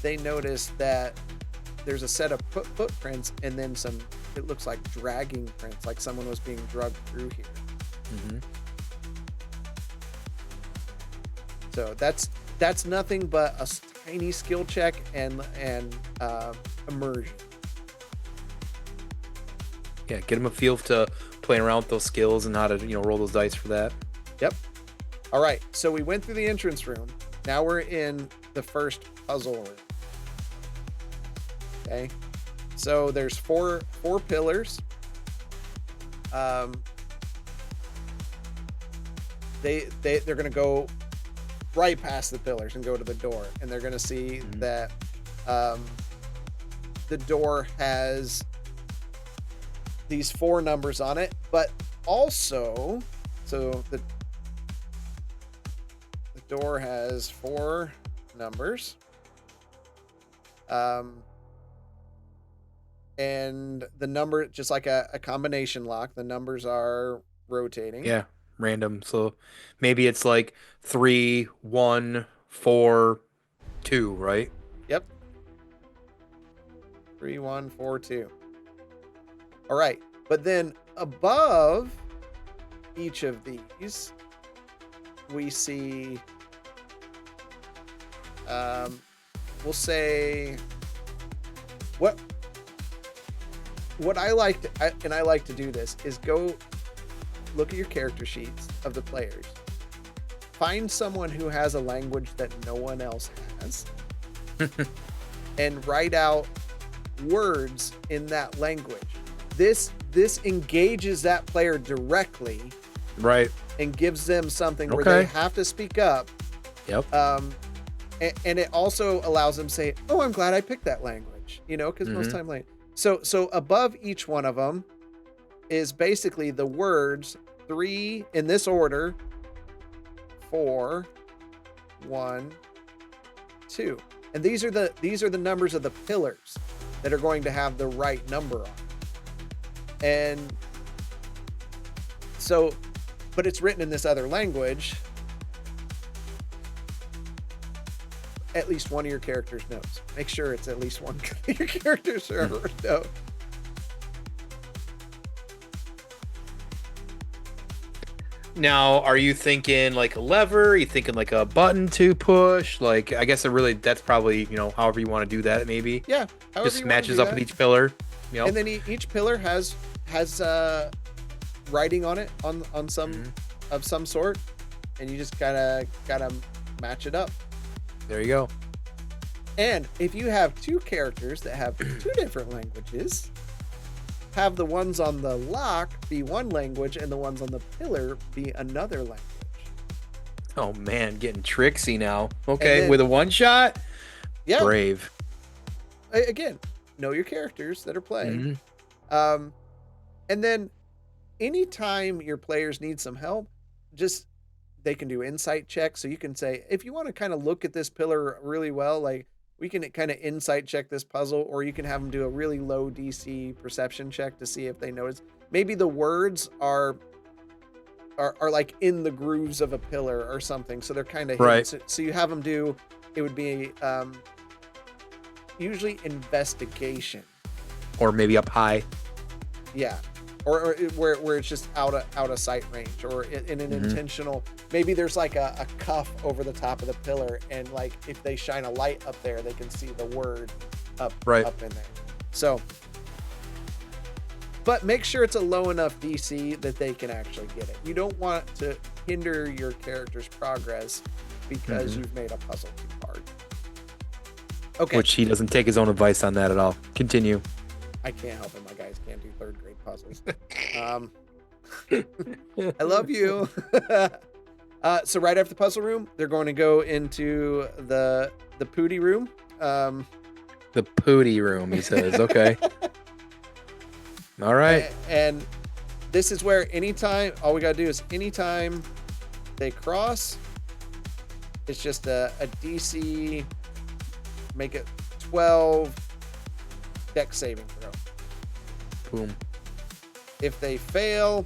they notice that there's a set of footprints and then some, it looks like dragging prints, like someone was being drugged through here. So that's nothing but a tiny skill check and immersion. Yeah, get them a feel to playing around with those skills and how to, roll those dice for that. Yep. All right. So we went through the entrance room. Now we're in the first puzzle room. Okay. So there's four pillars. They're gonna go right past the pillars and go to the door, and they're gonna see that the door has these 4 numbers on it, but also, so the door has 4 numbers, and the number, just like a combination lock, the numbers are rotating. Yeah, random. So maybe it's like 3, 1, 4, 2, right? Yep. 3, 1, 4, 2. All right. But then above each of these, we see, we'll say, what I like to, and I like to do this, is go look at your character sheets of the players. Find someone who has a language that no one else has, and write out words in that language. This engages that player directly, right, and gives them something where they have to speak up. Yep. And it also allows them to say, "Oh, I'm glad I picked that language," because most time, like, so above each one of them is basically the words 3 in this order, 4, 1, 2, and these are the numbers of the pillars that are going to have the right number on. And so, but it's written in this other language. At least one of your characters knows. Make sure it's at least one of your characters know. Now, are you thinking like a lever? Are you thinking like a button to push? Like, I guess that's probably, however you want to do that, maybe. Yeah. Just matches up with each pillar. Yep. And then each pillar has writing on it on some of some sort, and you just gotta match it up. There you go. And if you have 2 characters that have 2 different languages, have the ones on the lock be one language and the ones on the pillar be another language. Oh man, getting tricksy now. Okay, then, with a one shot? Yeah. Brave. Again, know your characters that are playing. And then anytime your players need some help, just they can do insight checks. So you can say, if you want to kind of look at this pillar really well, like we can kind of insight check this puzzle, or you can have them do a really low DC perception check to see if they notice. Maybe the words are like in the grooves of a pillar or something, so they're kind of hidden. Right. So you have them do. It would be usually investigation. Or maybe up high. Yeah, or where it's just out of sight range, or in an intentional. Maybe there's like a cuff over the top of the pillar, and like if they shine a light up there, they can see the word up in there. So, but make sure it's a low enough DC that they can actually get it. You don't want to hinder your character's progress because you've made a puzzle too hard. Okay. Which he doesn't take his own advice on that at all. Continue. I can't help it. My guys can't do third grade puzzles. I love you. So right after the puzzle room, they're going to go into the pooty room. The pooty room, he says. Okay. All right. And this is where all we got to do is anytime they cross, it's just a DC, make it 12 dex saving throw. Boom. If they fail,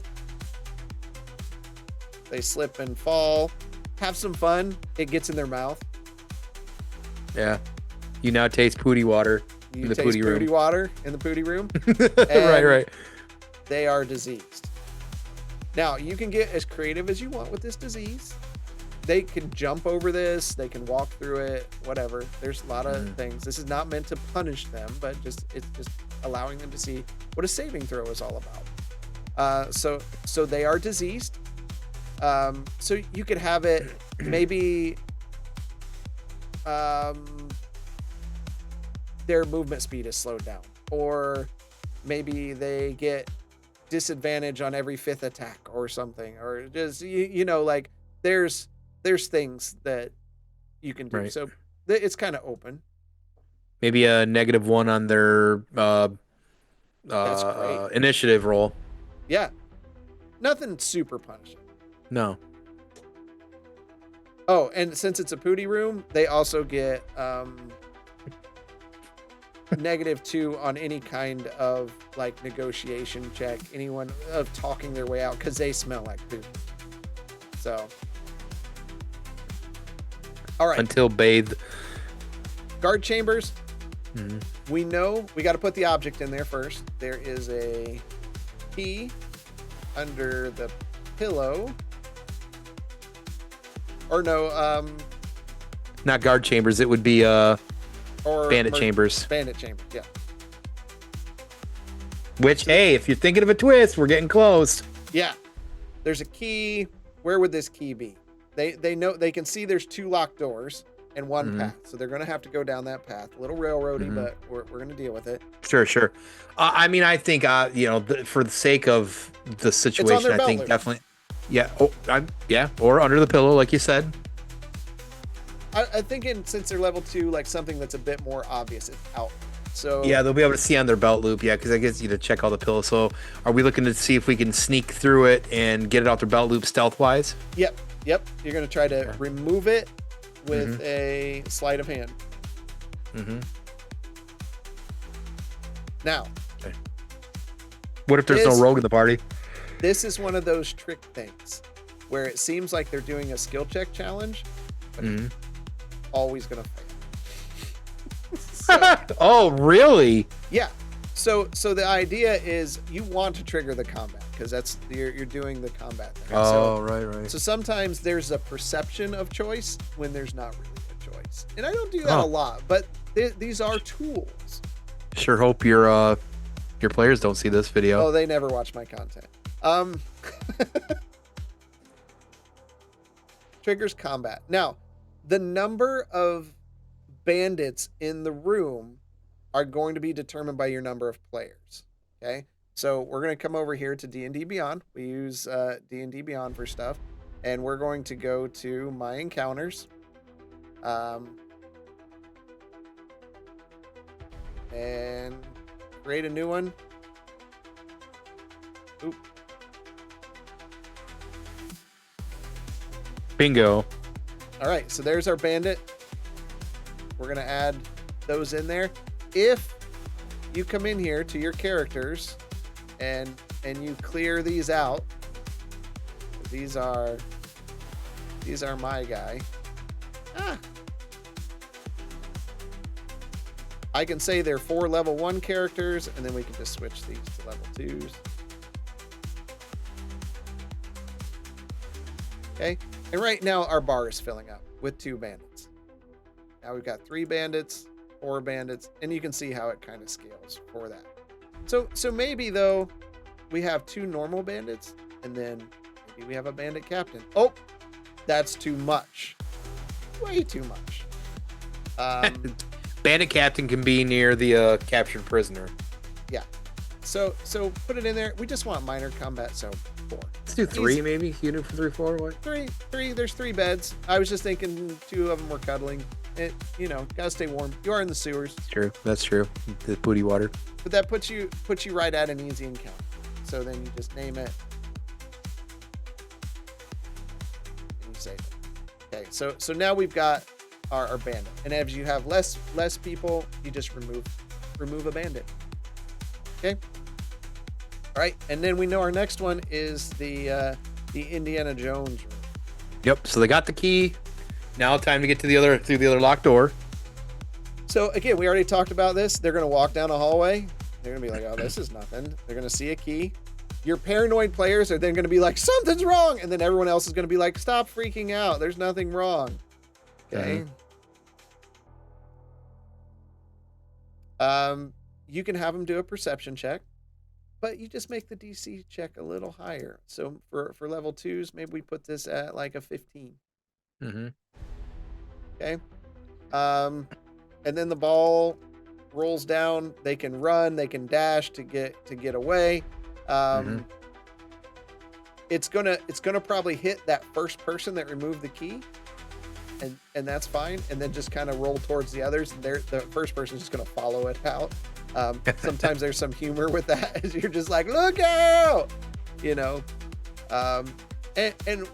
they slip and fall. Have some fun. It gets in their mouth. Yeah. You now taste pooty water in the pooty room. Pooty water in the pooty room. Right. They are diseased. Now, you can get as creative as you want with this disease. They can jump over this. They can walk through it, whatever. There's a lot of things. This is not meant to punish them, but it's just allowing them to see what a saving throw is all about. So they are diseased. So you could have it maybe their movement speed is slowed down, or maybe they get disadvantage on every 5th attack or something, or just like there's things that you can do. Right. So it's kind of open. Maybe a -1 on their initiative roll. Yeah, nothing super punishing. No. Oh, and since it's a pooty room, they also get -2 on any kind of like negotiation check, anyone of talking their way out, because they smell like poop. So, all right. Until bathed. Guard chambers. We know we got to put the object in there first. There is a key under the pillow. Or no, not guard chambers. It would be bandit chambers. Bandit chambers, yeah. Which, hey, if you're thinking of a twist, we're getting close. Yeah. There's a key. Where would this key be? They know, they can see there's 2 locked doors and 1 path, so they're going to have to go down that path. A little railroady, but we're going to deal with it. Sure. I mean, I think for the sake of the situation, I think definitely. Yeah. Or under the pillow, like you said. I think since they're level 2, like something that's a bit more obvious is out. So yeah, they'll be able to see on their belt loop. Yeah, because I guess you to check all the pillows. So are we looking to see if we can sneak through it and get it out their belt loop stealth wise? Yep. You're going to try to remove it with a sleight of hand. Now, what if there's no rogue in the party? This is one of those trick things where it seems like they're doing a skill check challenge, but it's always going to fail. Oh, really? Yeah. So the idea is you want to trigger the combat because that's you're doing the combat thing. Oh, right. So sometimes there's a perception of choice when there's not really a choice, and I don't do that a lot, but these are tools. Sure hope your players don't see this video. Oh, they never watch my content. Triggers combat. Now, the number of bandits in the room are going to be determined by your number of players. Okay, so we're going to come over here to D&D Beyond. We use D&D Beyond for stuff, and we're going to go to My Encounters, and create a new one. Oop. Bingo. All right, so there's our bandit. We're going to add those in there. If you come in here to your characters and you clear these out, these are my guy. I can say they're 4 level 1 characters, and then we can just switch these to level 2s. Okay, and right now our bar is filling up with 2 bandits. Now we've got 3 bandits, 4 bandits, and you can see how it kind of scales for that. So maybe though we have 2 normal bandits, and then maybe we have a bandit captain. Oh, that's too much. Way too much. Bandit captain can be near the captured prisoner. Yeah. So put it in there. We just want minor combat, so 4. Let's do 3 maybe. Unit for 3, 4. What? 3. There's 3 beds. I was just thinking 2 of them were cuddling. It, gotta stay warm. You are in the sewers. True. That's true. The booty water. But that puts you right at an easy encounter. So then you just name it. And you save it. Okay. So now we've got our bandit. And as you have less people, you just remove a bandit. Okay. All right, and then we know our next one is the Indiana Jones room. Yep. So they got the key. Now time to get to through the other locked door. So again, we already talked about this. They're gonna walk down a hallway. They're gonna be like, "Oh, this is nothing." They're gonna see a key. Your paranoid players are then gonna be like, "Something's wrong," and then everyone else is gonna be like, "Stop freaking out. There's nothing wrong." Okay. You can have them do a perception check, but you just make the DC check a little higher. So for level 2s, maybe we put this at like a 15. Okay. And then the ball rolls down. They can run. They can dash to get away. It's gonna probably hit that first person that removed the key. And that's fine, and then just kind of roll towards the others. And the first person is just going to follow it out. Sometimes there's some humor with that, as you're just like, look out, and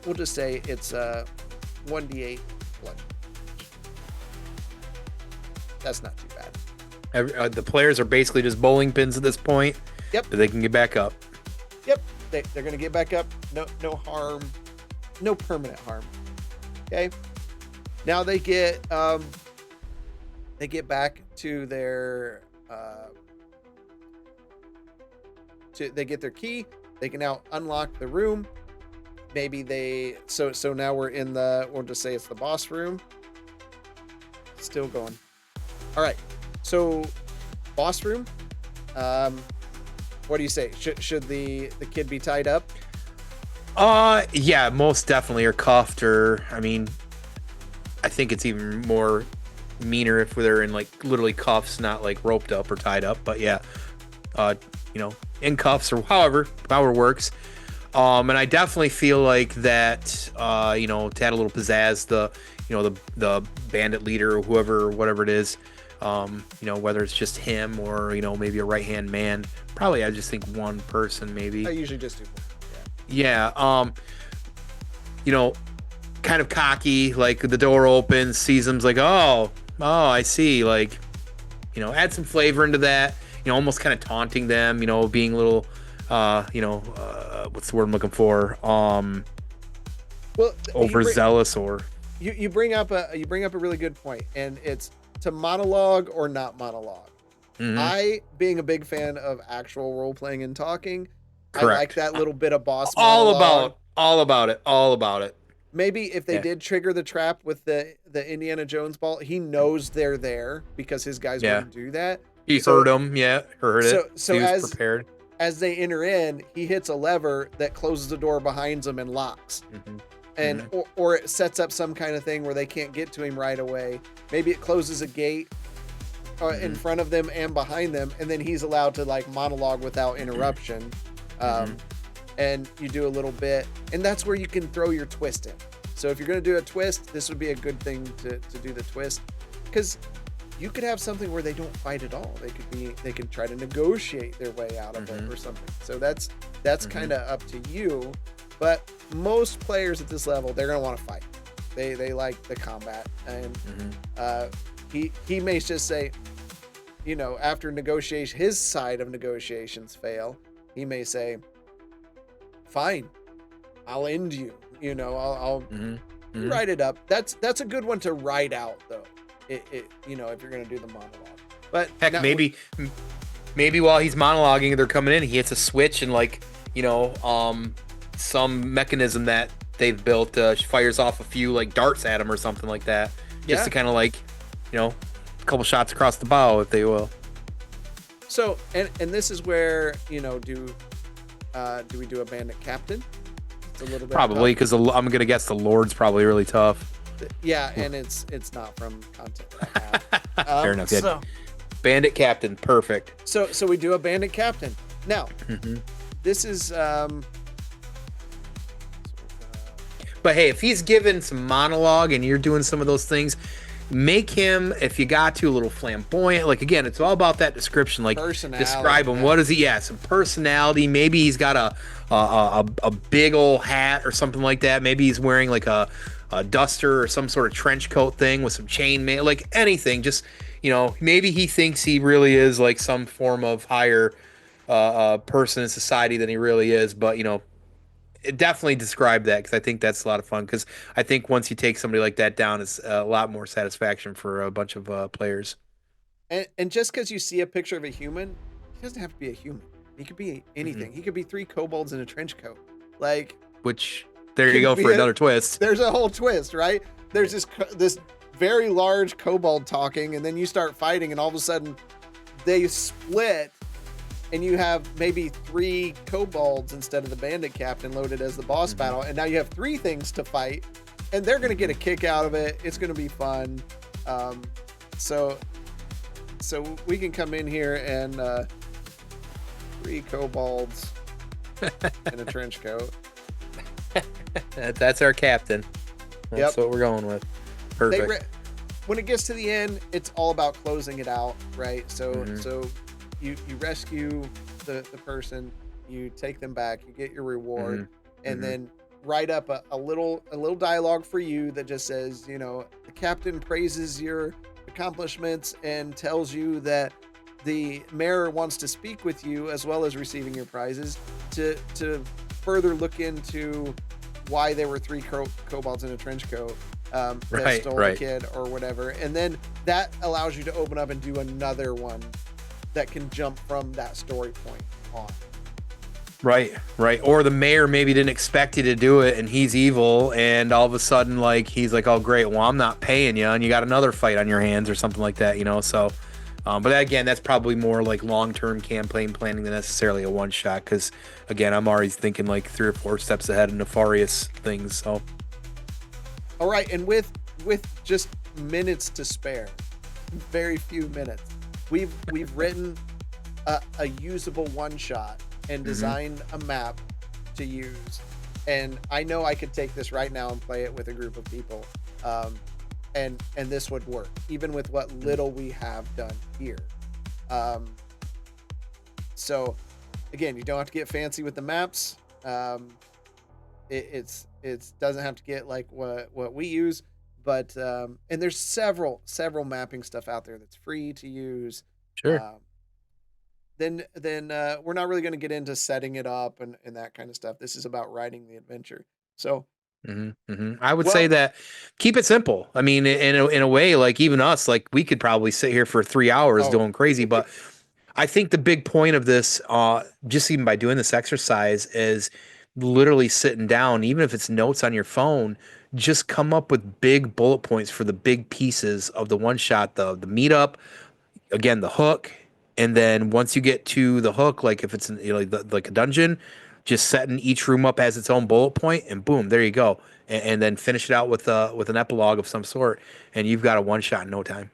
we'll just say it's 1d8 bludgeoning. That's not too bad. The players are basically just bowling pins at this point. Yep. But they can get back up. Yep. They're going to get back up. No harm. No permanent harm. Okay. Now they get back to their they get their key. They can now unlock the room. Maybe so now we're in we'll just say it's the boss room. Still going. All right. So boss room. What do you say? Should the kid be tied up? Yeah, most definitely, or cuffed, or I think it's even more meaner if they're in like literally cuffs, not like roped up or tied up. But yeah, in cuffs or however it works. And I definitely feel like that, to add a little pizzazz, the bandit leader or whatever it is, whether it's just him or, maybe a right-hand man, probably I just think one person maybe. I usually just do one. Yeah. Kind of cocky, like the door opens, sees him's like, oh, I see, like, add some flavor into that, almost kind of taunting them, being a little, what's the word I'm looking for? Overzealous or. You bring up a really good point, and it's to monologue or not monologue. I, being a big fan of actual role playing and talking, correct. I like that little bit of boss monologue. All about it. Maybe if they did trigger the trap with the Indiana Jones ball, he knows they're there because his guys wouldn't do that. He heard them, heard it. So he was prepared. As they enter in, he hits a lever that closes the door behind them and locks. And or it sets up some kind of thing where they can't get to him right away. Maybe it closes a gate in front of them and behind them, and then he's allowed to like monologue without interruption. And you do a little bit, and that's where you can throw your twist in. So if you're going to do a twist, this would be a good thing to do the twist, because you could have something where they don't fight at all. They could try to negotiate their way out of it Mm-hmm. or something. So that's Mm-hmm. kind of up to you. But most players at this level, they're gonna want to fight. They like the combat, and Mm-hmm. uh, he may just say, after negotiation, his side of negotiations fail, he may say, "Fine, I'll end you. I'll Mm-hmm. Mm-hmm. write it up." That's a good one to write out, though. If you're gonna do the monologue. But Heck, now, maybe while he's monologuing, they're coming in, he hits a switch and like, some mechanism that they've built fires off a few like darts at him or something like that, just yeah. to kind of like, a couple shots across the bow, if they will. So and this is where do we do a bandit captain? It's a little bit Probably tough. because I'm gonna guess the Lord's probably really tough. Yeah, and it's not from content that I have. Fair enough. Yeah. So Bandit captain, perfect. so we do a bandit captain. Now, Hmm. this is But hey, if he's given some monologue and you're doing some of those things, make him, if you got to, a little flamboyant. Like again, it's all about that description. Like personality. describe him. Yeah. What is he? Yeah, some personality. Maybe he's got a big old hat or something like that. Maybe he's wearing like a duster or some sort of trench coat thing with some chainmail. Like anything. Just maybe he thinks he really is like some form of higher person in society than he really is. But definitely describe that, because I think that's a lot of fun. Because I think once you take somebody like that down, it's a lot more satisfaction for a bunch of players. And just because you see a picture of a human, he doesn't have to be a human. He could be Hmm. anything. He could be 3 kobolds in a trench coat. Like, Which there you could go be for another twist. there's a whole twist, right? There's this very large kobold talking, and then you start fighting, and all of a sudden they split, and you have maybe 3 kobolds instead of the bandit captain loaded as the boss Mhm. battle, and now you have 3 things to fight, and they're gonna get a kick out of it. It's gonna be fun. Um, so we can come in here and 3 kobolds in a trench coat. That's our captain. That's Yep. what we're going with. They Perfect. when it gets to the end, it's all about closing it out, right? So Mhm. so you rescue the person, you take them back, you get your reward, Mhm. and Mhm. then write up a little dialogue for you that just says, the captain praises your accomplishments and tells you that the mayor wants to speak with you as well as receiving your prizes to further look into why there were 3 kobolds in a trench coat that Right, stole right. the kid or whatever. And then that allows you to open up and do another one that can jump from that story point on. Right, right. Or the mayor maybe didn't expect you to do it, and he's evil, and all of a sudden, like he's like, "Oh, great, well, I'm not paying you," and you got another fight on your hands or something like that. So, but again, that's probably more like long-term campaign planning than necessarily a one-shot. Because again, I'm already thinking like 3 or 4 steps ahead of nefarious things. So, All right, and with just minutes to spare, very few minutes, we've written a usable one shot and designed a map to use. And I know I could take this right now and play it with a group of people, and this would work even with what little we have done here. Um, so again, you don't have to get fancy with the maps. It's doesn't have to get like what we use, but and there's several mapping stuff out there that's free to use. sure. Um, then we're not really going to get into setting it up and that kind of stuff. This is about writing the adventure. So, I would say well, that keep it simple. I mean, in a way, like even us, like we could probably sit here for 3 hours oh, going crazy. But I think the big point of this, just even by doing this exercise, is literally sitting down, even if it's notes on your phone, just come up with big bullet points for the big pieces of the one shot, the meetup, again the hook, and then once you get to the hook, like if it's like a dungeon, just setting each room up as its own bullet point, and boom, there you go, and then finish it out with an epilogue of some sort, and you've got a one shot in no time.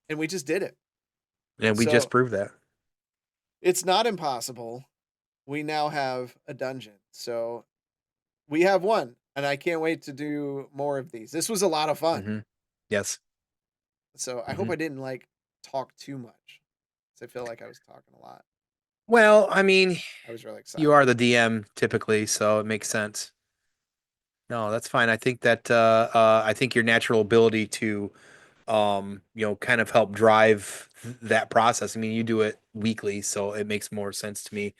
and we just did it. And we just So proved that. it's not impossible. We now have a dungeon. So we have one, and I can't wait to do more of these. This was a lot of fun. Hmm. Yes. So I hope Mhm. I didn't like talk too much. 'Cause I feel like I was talking a lot. Well, I mean, I was really you excited. are the DM typically, so it makes sense. No, that's fine. I think that I think your natural ability to kind of help drive that process. I mean, you do it weekly, so it makes more sense to me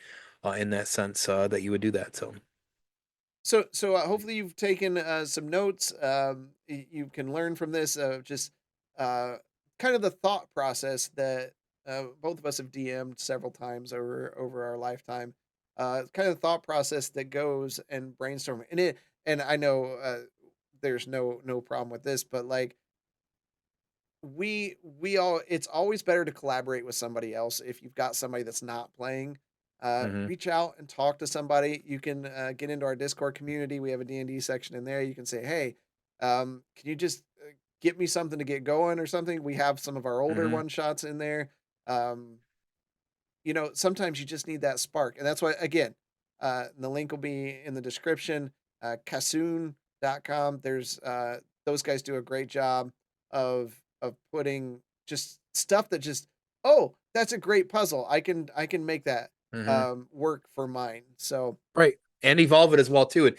in that sense that you would do that. So, So hopefully you've taken some notes. You can learn from this. Just uh, kind of the thought process that both of us have DM'd several times over our lifetime. Kind of the thought process that goes and brainstorm. And I know there's no problem with this, but like we all it's always better to collaborate with somebody else if you've got somebody that's not playing. hmm Reach out and talk to somebody. You can get into our Discord community. We have a D&D section in there. You can say, hey, can you just get me something to get going or something? We have some of our older hmm one shots in there. um, sometimes you just need that spark. And that's why, again, the link will be in the description. Kassoon.com. Those guys do a great job of putting just stuff that just, oh, that's a great puzzle. I can make that hmm work for mine. So right, and evolve it as well too. And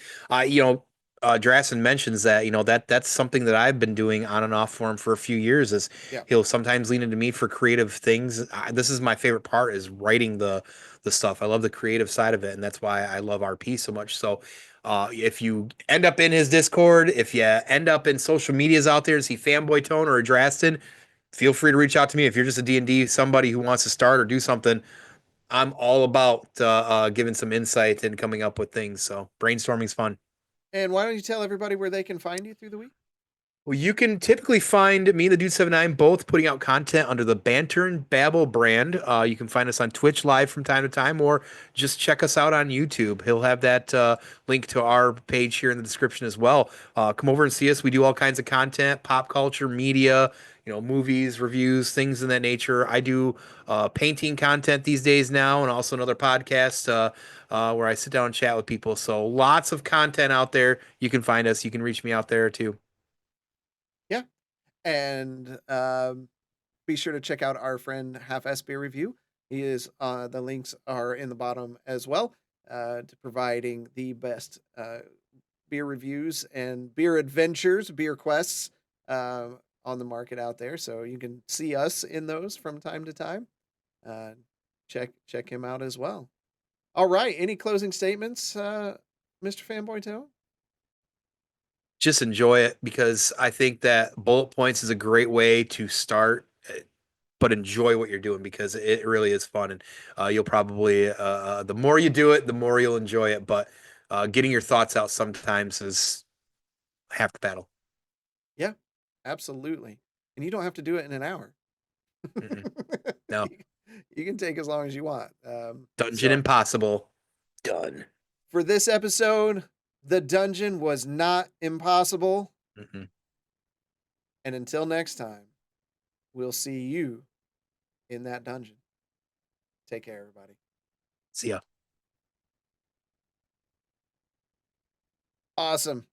Drasten mentions that that's something that I've been doing on and off for him for a few years. Is yeah. he'll sometimes lean into me for creative things. This is my favorite part is writing the stuff. I love the creative side of it, and that's why I love RP so much. So, if you end up in his Discord, if you end up in social medias out there and see Fanboytone or a Drasten, feel free to reach out to me. If you're just a D&D somebody who wants to start or do something, I'm all about giving some insight and coming up with things. So brainstorming's fun. And why don't you tell everybody where they can find you through the week? Well, you can typically find me and the Dude 79 both putting out content under the Banter and Babble brand. You can find us on Twitch live from time to time, or just check us out on YouTube. He'll have that link to our page here in the description as well. Come over and see us. We do all kinds of content, pop culture, media, movies, reviews, things in that nature. I do painting content these days now, and also another podcast where I sit down and chat with people. So lots of content out there. You can find us. You can reach me out there too. Yeah. And be sure to check out our friend Half S Beer Review. He is the links are in the bottom as well, to providing the best beer reviews and beer adventures, beer quests uh, on the market out there. So you can see us in those from time to time. Uh, check him out as well. All right. Any closing statements, Mr. Fanboy Toe? Just enjoy it because I think that bullet points is a great way to start, but enjoy what you're doing because it really is fun. And you'll probably, the more you do it, the more you'll enjoy it. But getting your thoughts out sometimes is half the battle. Yeah, absolutely. And you don't have to do it in an hour. Mm-mm. No, you, you can take as long as you want. Dungeon So Impossible. Done. for this episode, the dungeon was not impossible. Mm-mm. And until next time, we'll see you in that dungeon. Take care, everybody. See ya. Awesome.